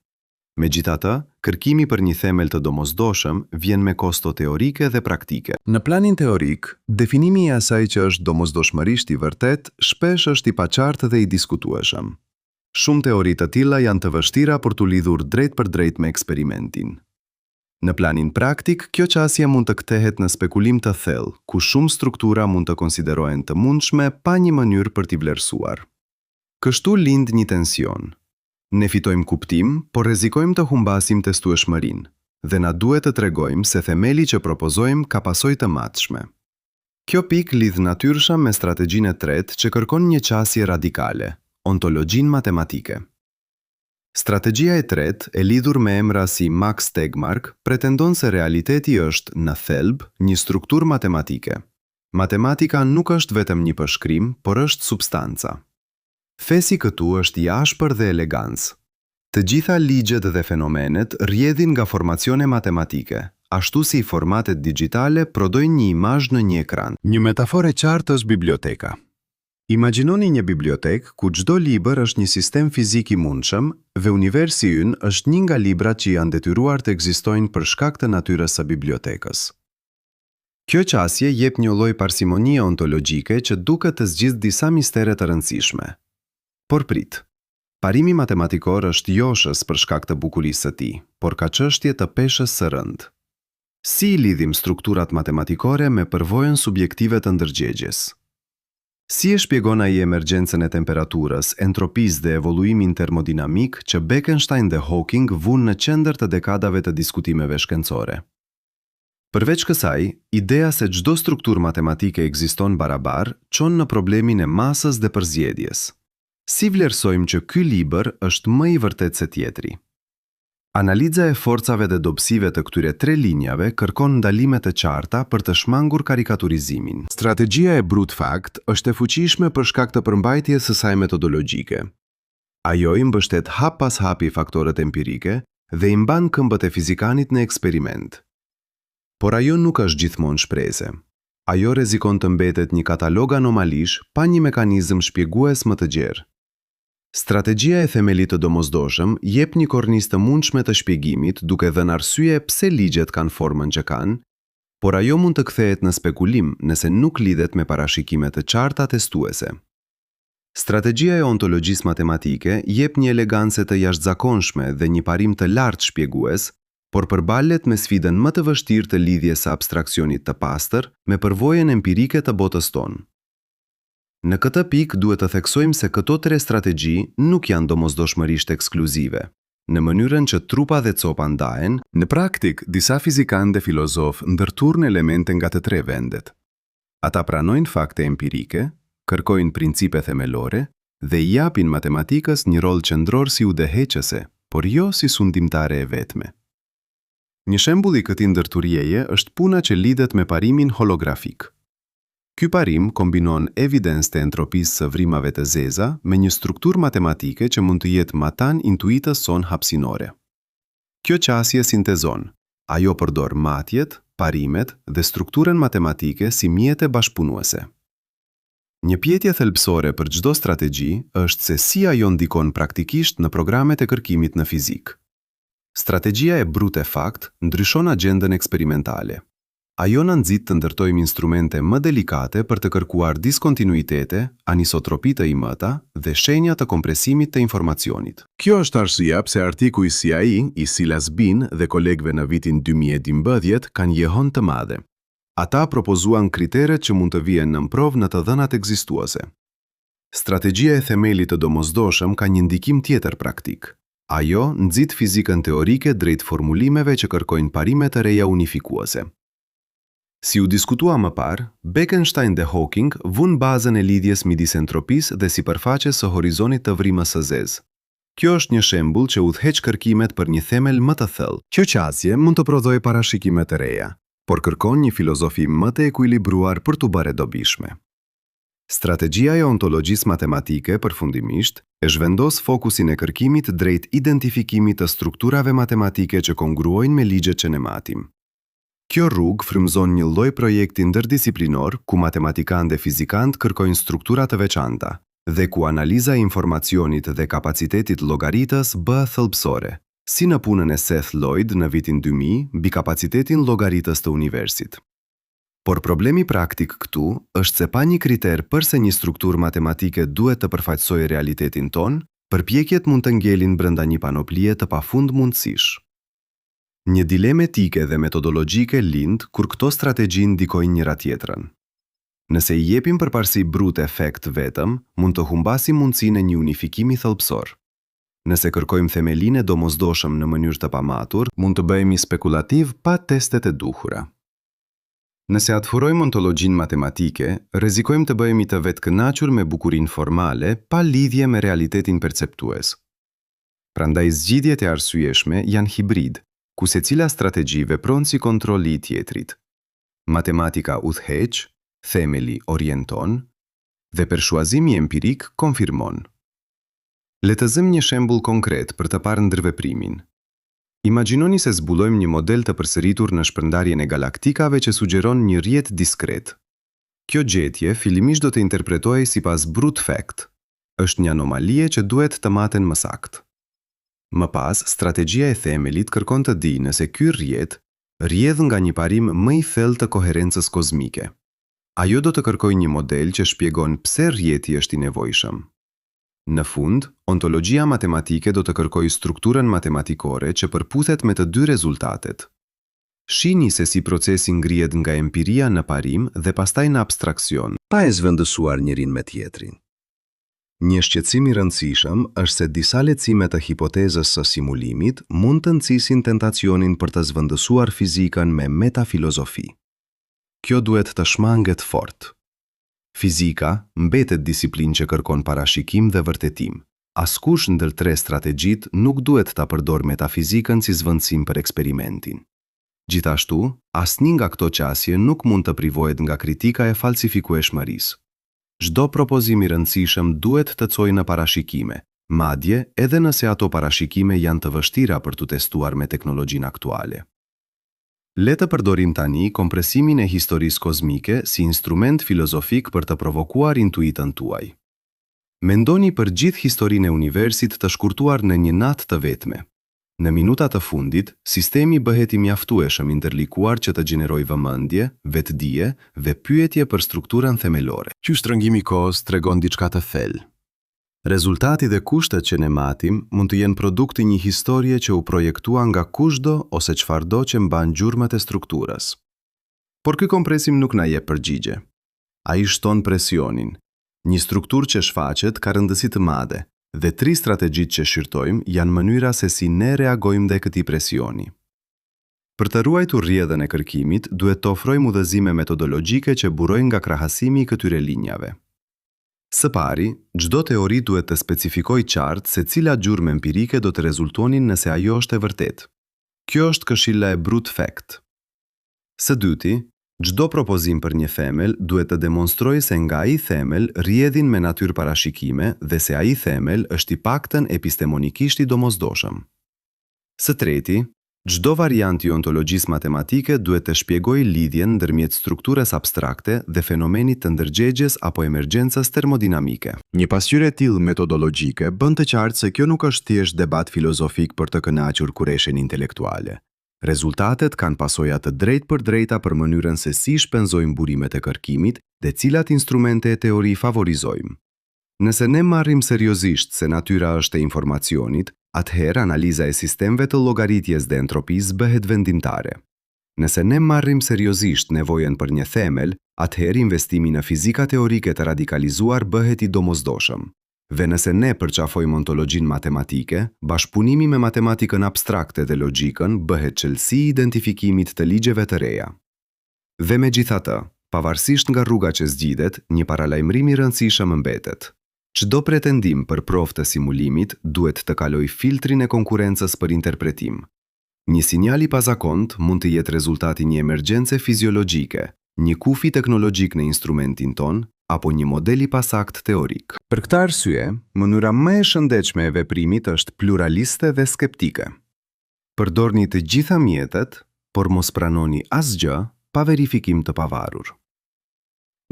Megjithatë, kërkimi për një themel të domosdoshëm vjen me kosto teorike dhe praktike. Në planin teorik, definimi i asaj që është domosdoshmërisht i vërtet shpesh është i paqartë dhe i diskutueshëm. Shumë teori të tilla janë të vështira për t'u lidhur drejt për drejt me eksperimentin. Në planin praktik, kjo qasje mund të kthehet në spekulim të thellë, ku shumë struktura mund të konsiderohen të mundshme pa një mënyrë për t'i vlerësuar. Kështu lind një tension. Ne fitojmë kuptim, por rrezikojmë të humbasim testueshmërinë, dhe na duhet të tregojmë se themeli që propozojmë ka pasojë të matshme. Kjo pikë lidh natyrshëm me strategjinë e tretë që kërkon një qasje radikale, ontologjinë matematike. Strategjia e tretë, e lidhur me emra si Max Tegmark, pretendon se realiteti është, në thelb, një strukturë matematike. Matematika nuk është vetëm një përshkrim, por është substanca. Fesi këtu është i ashpër dhe elegancë. Të gjitha ligjet dhe fenomenet rrjedhin nga formacione matematike, ashtu si formatet digjitale prodojnë një imazh në një ekran. Një metaforë e qartë është biblioteka. Imagjinoni një bibliotekë ku çdo libër është një sistem fizik i mundshëm dhe universi ynë është një nga librat që janë detyruar të ekzistojnë për shkak të natyrës së bibliotekës. Kjo qasje jep një lloj parsimonie ontologjike që duket të zgjidh disa mistere të rëndësishme. Por prit, parimi matematikor është joshës për shkak të bukurisë së tij, por ka çështje të peshës së rëndë. Si i lidhim strukturat matematikore me përvojën subjektive të ndërgjegjes? Si e shpjegon ai emergjencën e temperaturës, entropisë dhe evoluimin termodinamik që Bekenstein dhe Hawking vunë në qendër të dekadave të diskutimeve shkencore? Përveç kësaj, ideja se çdo strukturë matematike ekziston barabar çon në problemin e masës dhe përzgjedhjes. Si vlerësojmë që ky libër është më i vërtet se tjetri? Analiza e forcave dhe dobësive të këtyre tre linjave kërkon ndalime të qarta për të shmangur karikaturizimin. Strategjia e brute fact është e fuqishme për shkak të përmbajtjes së saj metodologjike. Ajo i mbështet hap pas hapi faktorët empirike dhe i mban këmbët e fizikanit në eksperiment. Por ajo nuk është gjithmonë shprehëse. Ajo rrezikon të mbetet një katalog anomalish pa një mekanizëm shpjegues më të gjerë. Strategjia e themelit të domosdoshëm jep një kornizë të mundshme të shpjegimit duke dhënë arsye pse ligjet kanë formën që kanë, por ajo mund të kthehet në spekulim nëse nuk lidhet me parashikime të qarta testuese. Strategjia e ontologjisë matematike jep një elegancë të jashtëzakonshme dhe një parim të lartë shpjegues, por përballet me sfidën më të vështirë të lidhjes së abstraksionit të pastër me përvojën empirike të botës tonë. Në këtë pikë duhet të theksojmë se këto tre strategji nuk janë domosdoshmërisht ekskluzive. Në mënyrën që trupa dhe copa ndahen, në praktik, disa fizikanë dhe filozofë ndërturnë elemente nga të tre vendet. Ata pranojnë fakte empirike, kërkojnë principe themelore dhe i japin matematikës një rol qendror si udhëheqëse, por jo si sundimtare e vetme. Një shembull i këtij ndërturjeje është puna që lidhet me parimin holografik. Ky parim kombinon evidencë të entropisë së vrimave të zeza me një strukturë matematike që mund të jetë matan intuitës son hapësinore. Kjo qasje sintezon. Ajo përdor matjet, parimet dhe strukturën matematike si mjete bashkëpunuese. Një pyetje thelbësore për çdo strategji është se si ajo ndikon praktikisht në programet e kërkimit në fizik. Strategjia e brute fact ndryshon agjendën eksperimentale. Ajo na nxit të ndërtojmë instrumente më delikate për të kërkuar diskontinuitete, anisotropi të imëta dhe shenja të kompresimit të informacionit. Kjo është arsyeja pse artikuj si ai i Silas Bean dhe kolegëve në vitin 2012 kanë jehon të madhe. Ata propozuan kriteret që mund të vijnë në provë në të dhënat ekzistuese. Strategjia e themelit të domosdoshëm ka një ndikim tjetër praktik. Ajo nxit fizikën teorike drejt formulimeve që kërkojnë parime të reja unifikuese. Si u diskutua më parë, Bekenstein dhe Hawking vun bazën e lidhjes midis entropisë dhe sipërfaqes së horizonit të vrimës së zezë. Kjo është një shembull që udhëheq kërkimet për një themel më të thellë. Kjo qasje mund të prodhojë parashikime të reja, por kërkon një filozofi më të ekuilibruar për t'u bërë dobishme. Strategjia e ontologjisë matematike, përfundimisht, e zhvendos fokusin e kërkimit drejt identifikimit të strukturave matematike që kongruojnë me ligjet që ne matim. Kjo rrugë frymëzon një lloj projekti ndërdisiplinor ku matematikantë dhe fizikantë kërkojnë struktura të veçanta dhe ku analiza e informacionit dhe kapacitetit llogaritës bëhet thelbësore, si në punën e Seth Lloyd në vitin 2000 mbi kapacitetin llogaritës të universit. Por problemi praktik këtu është se pa një kriter përse një strukturë matematike duhet të përfaqësojë realitetin ton, përpjekjet mund të ngelin brenda një panoplie të pafund mundësish. Një dilemë etike dhe metodologjike lind kur këto strategji ndikojnë njëra tjetrën. Nëse i jepim përparësi brute efekt vetëm, mund të humbasim mundësinë e një unifikimi thelbësor. Nëse kërkojmë themelinë e domosdoshëm në mënyrë të pamatur, mund të bëhemi spekulativ pa testet e duhura. Nëse atëfurojmë ontologjinë matematike, rrezikojmë të bëhemi të vetëkënaqur me bukurinë formale pa lidhje me realitetin perceptues. Prandaj zgjidhjet e arsyeshme janë hibrid, ku secila strategji vepron si kontrolli i tjetrit. Matematika udhëheq, themeli orienton dhe pershuazimi empirik konfirmon. Le të zëm një shembull konkret për të parë ndërveprimin. Imagjinoni se zbulojmë një model të përsëritur në shpërndarjen e galaktikave që sugjeron një rrjet diskret. Kjo gjetje fillimisht do të interpretohej sipas brute fact. Është një anomalie që duhet të maten më saktë. Më pas, strategjia e themelit kërkon të di nëse ky rrjet rrjedh nga një parim më i thellë të koherencës kozmike. Ajo do të kërkojë një model që shpjegon pse rrjeti është i nevojshëm. Në fund, ontologjia matematike do të kërkojë strukturën matematikore që përputhet me të dy rezultatet. Shihni se si procesi ngrihet nga empiria në parim dhe pastaj në abstraksion, pa e zvendësuar njërin me tjetrin. Një shqetësim i rëndësishëm është se disa lehtësime të hipotezës së simulimit mund të nxisin tentacionin për të zvendësuar fizikën me metafilozofi. Kjo duhet të shmanget fort. Fizika mbetet disiplinë që kërkon parashikim dhe vërtetim. Askush ndër tre strategjit nuk duhet ta përdor metafizikën si zvendësim për eksperimentin. Gjithashtu, asnjë nga këto qasje nuk mund të privohet nga kritika e falsifikueshmërisë. Çdo propozim i rëndësishëm duhet të çojë në parashikime, madje edhe nëse ato parashikime janë të vështira për t'u testuar me teknologjinë aktuale. Le të përdorim tani kompresimin e historisë kozmike si instrument filozofik për të provokuar intuitën tuaj. Mendoni për gjithë historinë e universit të shkurtuar në një natë të vetme. Në minutat të fundit, sistemi bëhet i mjaftueshëm i ndërlikuar që të gjenerojë vëmendje, vetdije dhe pyetje për strukturën themelore. Ky shtrëngim i kohës tregon diçka të thellë. Rezultati dhe kushtet që ne matim mund të jenë produkt i një historie që u projektua nga kushdo ose çfarëdo që mban gjurmët e strukturës. Por ky kompresim nuk na jep përgjigje. Ai shton presionin. Një strukturë që shfaqet ka rëndësi të madhe. Dhe tri strategjitë që shqyrtojmë janë mënyra se si ne reagojmë ndaj këtij presioni. Për të ruajtur rrjedhën e kërkimit, duhet të ofrojmë udhëzime metodologjike që burojnë nga krahasimi i këtyre linjave. Së pari, çdo teori duhet të specifikojë qartë se cilat gjurmë empirike do të rezultonin nëse ajo është e vërtetë. Kjo është këshilla e brute fact. Së dyti, çdo propozim për një themel duhet të demonstrojë se nga ai themel rrjedhin me natyrë parashikime dhe se ai themel është i paktën epistemonikisht i domosdoshëm. Së treti, çdo variant i ontologjisë matematike duhet të shpjegojë lidhjen ndërmjet strukturës abstrakte dhe fenomenit të ndërgjegjes apo emergjencës termodinamike. Një pasqyrë e tillë metodologjike bën të qartë se kjo nuk është thjesht debat filozofik për të kënaqur kurreshen intelektuale. Rezultatet kanë pasoja të drejtë për drejta për mënyrën se si shpenzojmë burimet e kërkimit dhe cilat instrumente e teori favorizojmë. Nëse ne marrim seriozisht se natyra është e informacionit, atëherë analiza e sistemeve të llogaritjes dhe entropisë bëhet vendimtare. Nëse ne marrim seriozisht nevojën për një themel, atëherë investimi në fizika teorike të radikalizuar bëhet i domosdoshëm. Dhe nëse ne përqafojmë ontologjinë matematike, bashkëpunimi me matematikën abstrakte dhe logjikën bëhet çelësi i identifikimit të ligjeve të reja. Dhe megjithatë, pavarësisht nga rruga që zgjidhet, një paralajmërim i rëndësishëm mbetet. Çdo pretendim për provë të simulimit duhet të kalojë filtrin e konkurrencës për interpretim. Një sinjal i pazakont mund të jetë rezultati një emergjence fiziologjike, një kufi teknologjik në instrumentin ton, apo një model i pasakt teorik. Për këtë arsye, mënyra më e shëndetshme e veprimit është pluraliste dhe skeptike. Përdorni të gjitha mjetet, por mos pranoni asgjë pa verifikim të pavarur.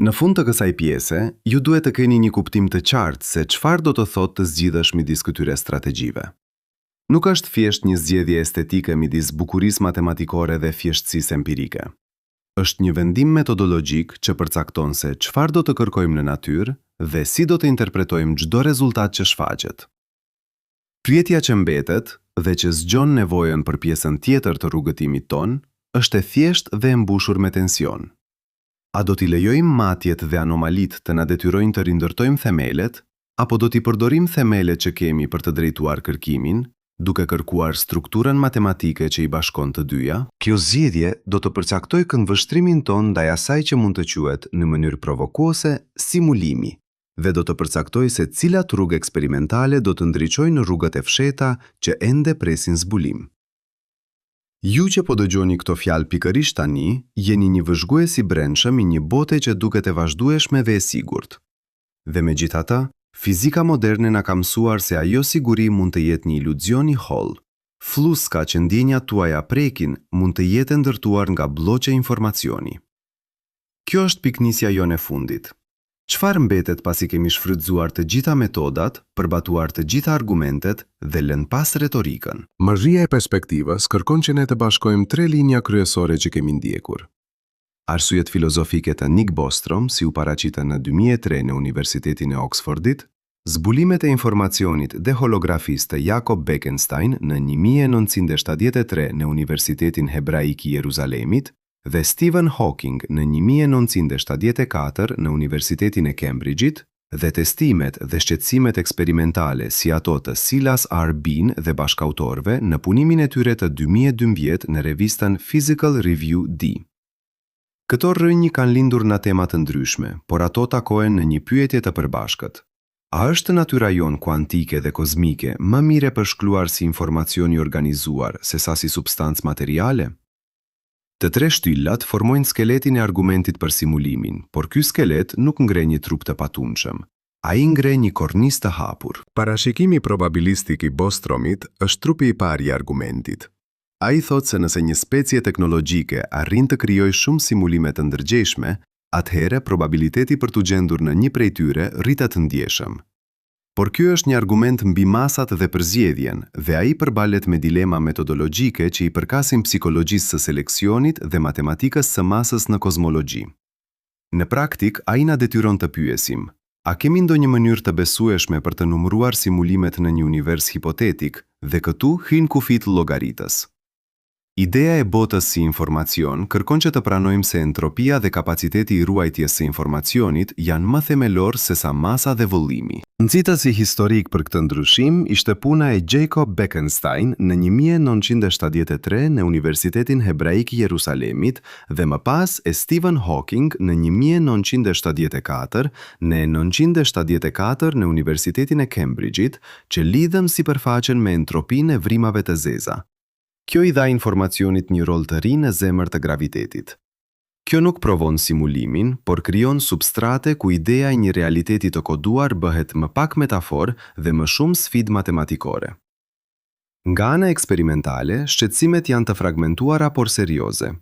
Në fund të kësaj pjese, ju duhet të keni një kuptim të qartë se çfarë do të thotë të zgjidhësh midis këtyre strategjive. Nuk është thjesht një zgjedhje estetike midis bukurisë matematikore dhe thjeshtësisë empirike. Është një vendim metodologjik që përcakton se çfarë do të kërkojmë në natyrë dhe si do të interpretojmë çdo rezultat që shfaqet. Pyetja që mbetet dhe që zgjon nevojën për pjesën tjetër të rrugëtimit ton, është e thjeshtë dhe e mbushur me tension. A do t'i lejojmë matjet dhe anomalitë të na detyrojnë të rindërtojmë themelet, apo do t'i përdorim themelet që kemi për të drejtuar kërkimin, duke kërkuar strukturën matematike që i bashkon të dyja? Kjo zgjedhje do të përcaktoj këndvështrimin ton ndaj asaj që mund të quhet në mënyrë provokuese simulimi, dhe do të përcaktoj se cilat rrugë eksperimentale do të ndriçojnë rrugët e fshehta që ende presin zbulim. Ju që po dëgjoni këto fjalë pikërisht tani, jeni një vëzhgues i brendshëm i një bote që duket e vazhdueshme dhe e sigurt. Dhe megjithatë, fizika moderne na ka mësuar se ajo siguri mund të jetë një iluzion i holl. Fluska që ndjenjat tuaja prekin mund të jetë ndërtuar nga bloqe informacioni. Kjo është piknisja jone e fundit. Çfarë mbetet pasi kemi shfrytzuar të gjitha metodat, përbatuar të gjitha argumentet dhe lënë pas retorikën? Mërria e perspektivës kërkon që ne të bashkojmë 3 linja kryesore që kemi ndjekur. Arsyet filozofike të Nick Bostrom, si u paraqitën në 2003 në Universitetin e Oxfordit, zbulimet e informacionit dhe holografisë të Jacob Bekenstein në 1973 në Universitetin Hebraik i Jeruzalemit dhe Stephen Hawking në 1974 në Universitetin e Cambridge'it dhe testimet dhe shqetësimet eksperimentale si ato të Silas R. Bean dhe bashkautorëve në punimin e tyre të 2012 në revistën Physical Review D. Këto rrënjë kanë lindur në tema të ndryshme, por ato takohen në një pyetje të përbashkët. A është natyra jonë kuantike dhe kozmike më mire përshkruar si informacioni organizuar se sa si substancë materiale? Të 3 shtyllat formojnë skeletin e argumentit për simulimin, por ky skelet nuk ngre një trup të patunshëm. Ai ngre një kornisë të hapur. Parashikimi probabilistik i Bostromit është trupi i parë i argumentit. A i thot se nëse një specie teknologjike arrin të krijojë shumë simulime të ndërgjegjshme, atëherë probabiliteti për t'u gjendur në një prej tyre rritet të ndjeshëm. Por ky është një argument mbi masat dhe përzgjedhjen, dhe ai përballet me dilema metodologjike që i përkasin psikologjisë së seleksionit dhe matematikës së masës në kozmologji. Në praktik, ai na detyron të pyesim: a kemi ndonjë mënyrë të besueshme për të numëruar simulimet në një univers hipotetik, dhe këtu hyn kufit llogaritës. Ideja e botës si informacion kërkon që të pranojmë se entropia dhe kapaciteti i ruajtjes së informacionit janë më themelor se sa masa dhe vëllimi. Nxitësi historik për këtë ndryshim ishte puna e Jacob Bekenstein në 1973 në Universitetin Hebraik i Jerusalemit dhe më pas e Stephen Hawking në 1974 në Universitetin e Cambridge'it, që lidhen sipërfaqen me entropinë e vrimave të zeza. Kjo i dha informacionit një rol të ri në zemër të gravitetit. Kjo nuk provon simulimin, por krijon substrate ku ideja e një realiteti të koduar bëhet më pak metafor dhe më shumë sfidë matematikore. Nga ana eksperimentale, shqetësimet janë të fragmentuara por serioze.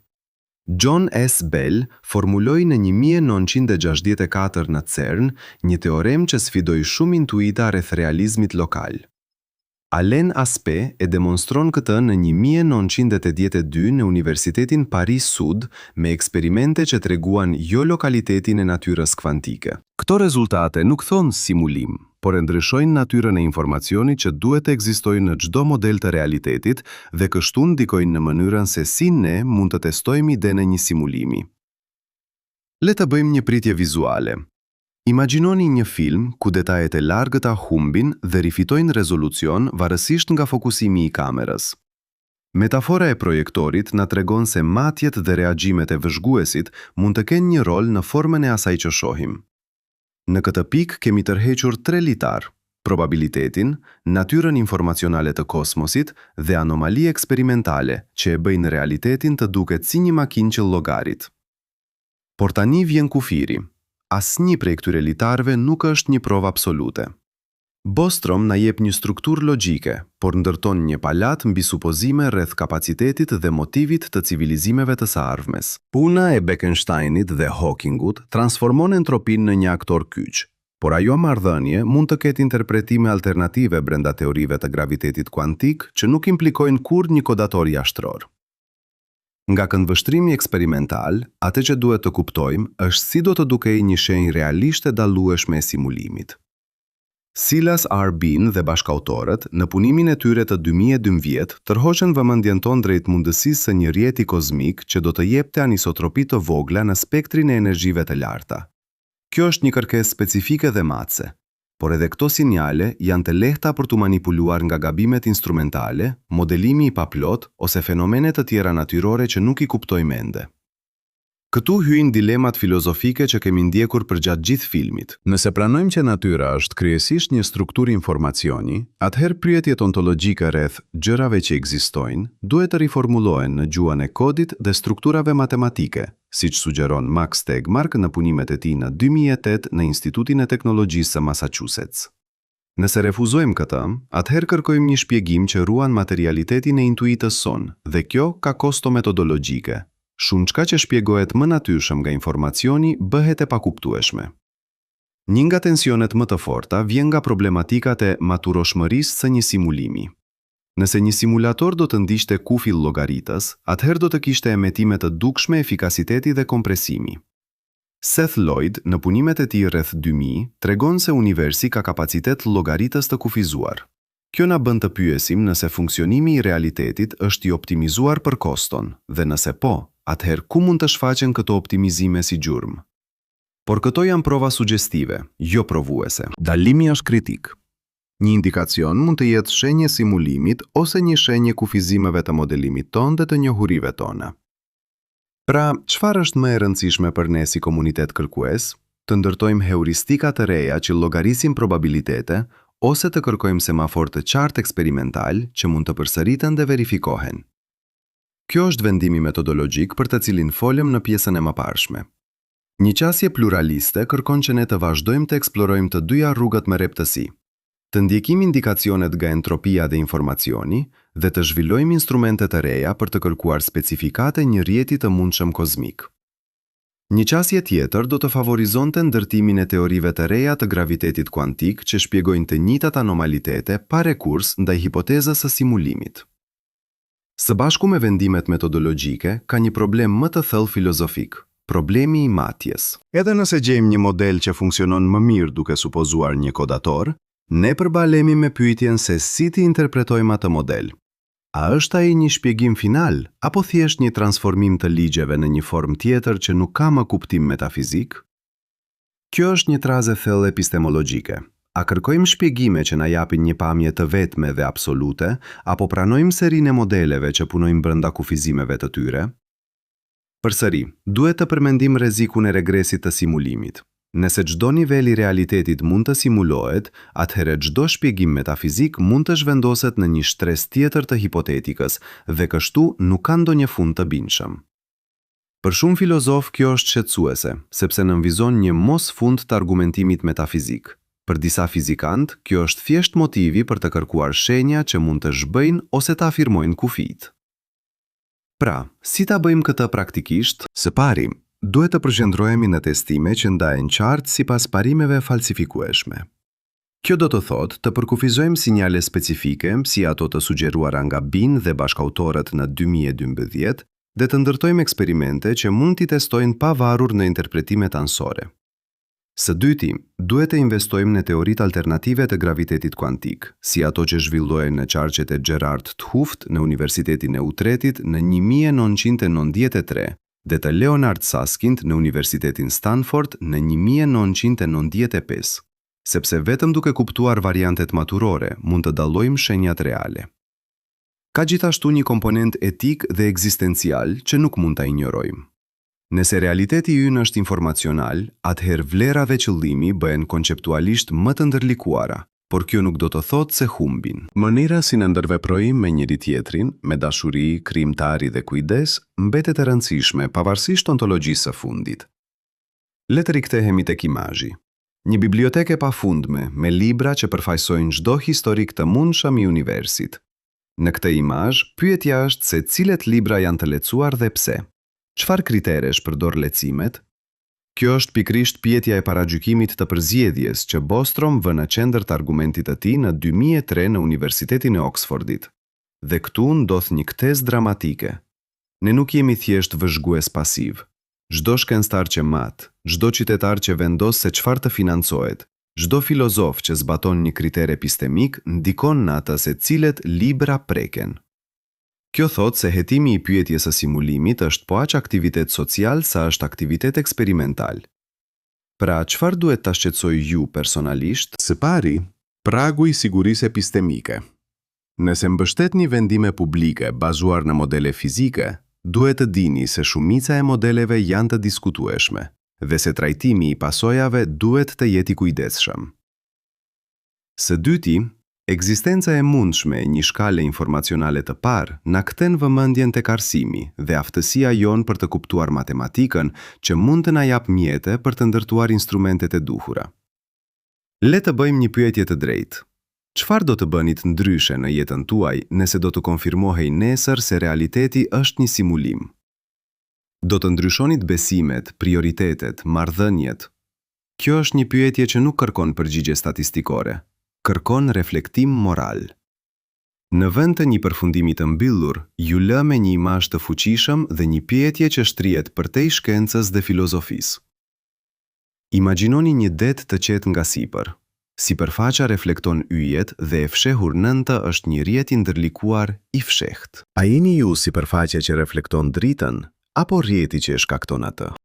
John S. Bell formuloi në 1964 në CERN një teorem që sfidoi shumë intuita rreth realizmit lokal. Alain Aspect e demonstron këtë në 1982 në Universitetin Paris Sud me eksperimente që treguan jo lokalitetin e natyrës kvantike. Këto rezultate nuk thonë simulim, por e ndryshojnë natyrën e informacionit që duhet të ekzistojë në çdo model të realitetit dhe kështu ndikojnë në mënyrën se si ne mund të testojmë idenë e një simulimi. Le të bëjmë një pritje vizuale. Imagjinoni një film ku detajet e largëta humbin dhe rifitojnë rezolucion varësisht nga fokusimi i kamerës. Metafora e projektorit na tregon se matjet dhe reagjimet e vëzhguesit mund të kenë një rol në formën e asaj që shohim. Në këtë pikë kemi tërhequr 3 litar: probabilitetin, natyrën informacionale të kosmosit dhe anomali eksperimentale që e bëjnë realitetin të duket si një makinë që llogarit. Por tani vjen kufiri. Asnjë prej këtyre litarëve nuk është një provë absolute. Bostrom na jep një strukturë logjike, por ndërton një palat mbi supozime rreth kapacitetit dhe motivit të civilizimeve të së ardhmes. Puna e Bekensteinit dhe Hawkingut transformon entropinë në një aktor kyç, por ajo marrëdhënie mund të ketë interpretime alternative brenda teorive të gravitetit kuantik që nuk implikojnë kurrë një kodator jashtror. Nga këndvështrimi eksperimental, atë që duhet të kuptojmë është si do të dukej një shenjë realisht e dallueshme e simulimit. Silas R. Bean dhe bashkautorët, në punimin e tyre të 2012, tërhoqën vëmendjen tonë drejt mundësisë së një rjeti kozmik që do të jepte anisotropi të vogla në spektrin e energjive të larta. Kjo është një kërkesë specifike dhe matse, por edhe këto sinjale janë të lehta për të manipuluar nga gabimet instrumentale, modelimi i paplot ose fenomene të tjera natyrore që nuk i kuptojmë ende. Këtu hyjnë dilemat filozofike që kemi ndjekur përgjatë gjithë filmit. Nëse pranojmë që natyra është kryesisht një strukturë informacioni, atëherë pyetjet ontologjike rreth gjërave që ekzistojnë duhet të riformulohen në gjuhën e kodit dhe strukturave matematike, siç sugjeron Max Tegmark në punimet e tij në 2008 në Institutin e Teknologjisë së Massachusetts. Nëse refuzojmë këtë, atëherë kërkojmë një shpjegim që ruan materialitetin e intuitës sonë, dhe kjo ka kosto metodologjike. Shumë çka që shpjegohet më natyrshëm nga informacioni bëhet e pakuptueshme. Një nga tensionet më të forta vjen nga problematikat e maturoshmërisë së një simulimi. Nëse një simulator do të ndiqte kufill llogaritës, atëherë do të kishte emetime të dukshme efikasiteti dhe kompresimi. Seth Lloyd, në punimet e tij rreth 2000, tregon se universi ka kapacitet llogaritës të kufizuar. Kjo na bën të pyesim nëse funksionimi i realitetit është i optimizuar për koston, dhe nëse po, atëherë ku mund të shfaqen këto optimizime si gjurmë? Por këto janë prova suggestive, jo provuese. Dalimi është kritik. Një indikacion mund të jetë shenje simulimit ose një shenje kufizimeve të modelimit tonë dhe të njohurive tona. Pra, çfarë është më e rëndësishme për ne si komunitet kërkues? Të ndërtojmë heuristika të reja që llogarisin probabilitete ose të kërkojmë semafor të qartë eksperimental që mund të përsëriten dhe verifikohen. Kjo është vendimi metodologjik për të cilin folëm në pjesën e mëparshme. Një qasje pluraliste kërkon që ne të vazhdojmë të eksplorojmë të dyja rrugët me reptësi, të ndjekim indikacionet nga entropia dhe informacioni dhe të zhvillojmë instrumente të reja për të kërkuar specifikate një rjeti të mundshëm kozmik. Një qasje tjetër do të favorizonte ndërtimin e teorive të reja të gravitetit kuantik që shpjegojnë të njëjtat anomalitete pa rekurs ndaj hipotezës së simulimit. Së bashku me vendimet metodologjike, ka një problem më të thellë filozofik, problemi i matjes. Edhe nëse gjejmë një model që funksionon më mirë duke supozuar një kodator, ne përbalemi me pyetjen se si ti interpretojmë atë model. A është ai një shpjegim final, apo thjesht një transformim të ligjeve në një formë tjetër që nuk ka më kuptim metafizik? Kjo është një trazë e thellë epistemologjike. A kërkojmë shpjegime që na japin një pamje të vetme dhe absolute, apo pranojmë serinë e modeleve që punojnë brenda kufizimeve të tyre? Përsëri, duhet të përmendim rrezikun e regresit të simulimit. Nëse çdo nivel i realitetit mund të simulohet, atëherë çdo shpjegim metafizik mund të zhvendoset në një shtres tjetër të hipotetikës dhe kështu nuk ka ndonjë fund të bindshëm. Për shumë filozof kjo është shqetësuese, sepse nënvizon një mosfund të argumentimit metafizik. Për disa fizikantë, kjo është thjesht motivi për të kërkuar shenja që mund të zhbëjnë ose të afirmojnë kufijt. Pra, si ta bëjmë këtë praktikisht? Së pari, duhet të përqendrohemi në testime që ndahen qartë sipas parimeve falsifikueshme. Kjo do të thotë të përkufizojmë sinjale specifike, si ato të sugjeruara nga Bean dhe bashkautorët në 2012, dhe të ndërtojmë eksperimente që mund t'i testojnë pa varur në interpretimet ansore. Së dyti, duhet të investojmë në teoritë alternative të gravitetit kuantik, si ato që zhvillohen në qarqet e Gerard 't Hooft në Universitetin e Utrechtit në 1993 dhe të Leonard Susskind në Universitetin Stanford në 1995, sepse vetëm duke kuptuar variantet maturore mund të dallojmë shenjat reale. Ka gjithashtu një komponent etik dhe ekzistencial që nuk mund ta injorojmë. Nëse realiteti ynë është informacional, atëherë vlera dhe qëllimi bëhen konceptualisht më të ndërlikuara, por kjo nuk do të thotë se humbin. Mënyra si në ndërveprojmë me njëri tjetrin, me dashuri, krijimtari dhe kujdes, mbetet e rëndësishme pavarësisht ontologjisë së fundit. Le të rikthehemi tek imazhi. Një biblioteke e pafundme me libra që përfaqësojnë çdo historik të mundshëm i universit. Në këtë imazh, pyetja është se cilet libra janë të lecuar dhe pse. Çfarë kriteresh përdor lecimet? Kjo është pikrisht pyetja e paragjykimit të përzgjedhjes që Bostrom vë në qendër të argumentit të tij në 2003 në Universitetin e Oxfordit. Dhe këtu ndodh një ktesë dramatike. Ne nuk jemi thjesht vëzhgues pasiv. Çdo shkencëtar që mat, çdo qytetar që vendos se çfarë të financohet, çdo filozof që zbaton një kriter epistemik ndikon në atë se cilet libra preken. Kjo thotë se hetimi i pyetjes së simulimit është po aq aktivitet social sa është aktivitet eksperimental. Pra, çfarë duhet ta shqetësoj ju personalisht? Së pari, pragu i sigurisë epistemike. Nëse mbështetni vendime publike bazuar në modele fizike, duhet të dini se shumica e modeleve janë të diskutueshme dhe se trajtimi i pasojave duhet të jetë i kujdesshëm. Së dyti, ekzistenca e mundshme e një shkale informacionale të parë na kthen vëmendjen tek arsimi dhe aftësia jon për të kuptuar matematikën që mund të na jap mjete për të ndërtuar instrumentet e duhura. Le të bëjmë një pyetje të drejtë. Çfarë do të bëni të ndryshe në jetën tuaj nëse do të konfirmohej nesër se realiteti është një simulim? Do të ndryshonit besimet, prioritetet, marrëdhëniet? Kjo është një pyetje që nuk kërkon përgjigje statistikore, kërkon reflektim moral. Në vend të një përfundimi të mbyllur, ju lë me një imazh të fuqishëm dhe një pyetje që shtrihet përtej shkencës dhe filozofisë. Imagjinoni një det të qetë nga sipër. Sipërfaqja reflekton yjet dhe e fshehur nënta është një rrjet i ndërlikuar i fshehtë. A jeni ju sipërfaqja që reflekton dritën apo rrjeti që e shkakton atë?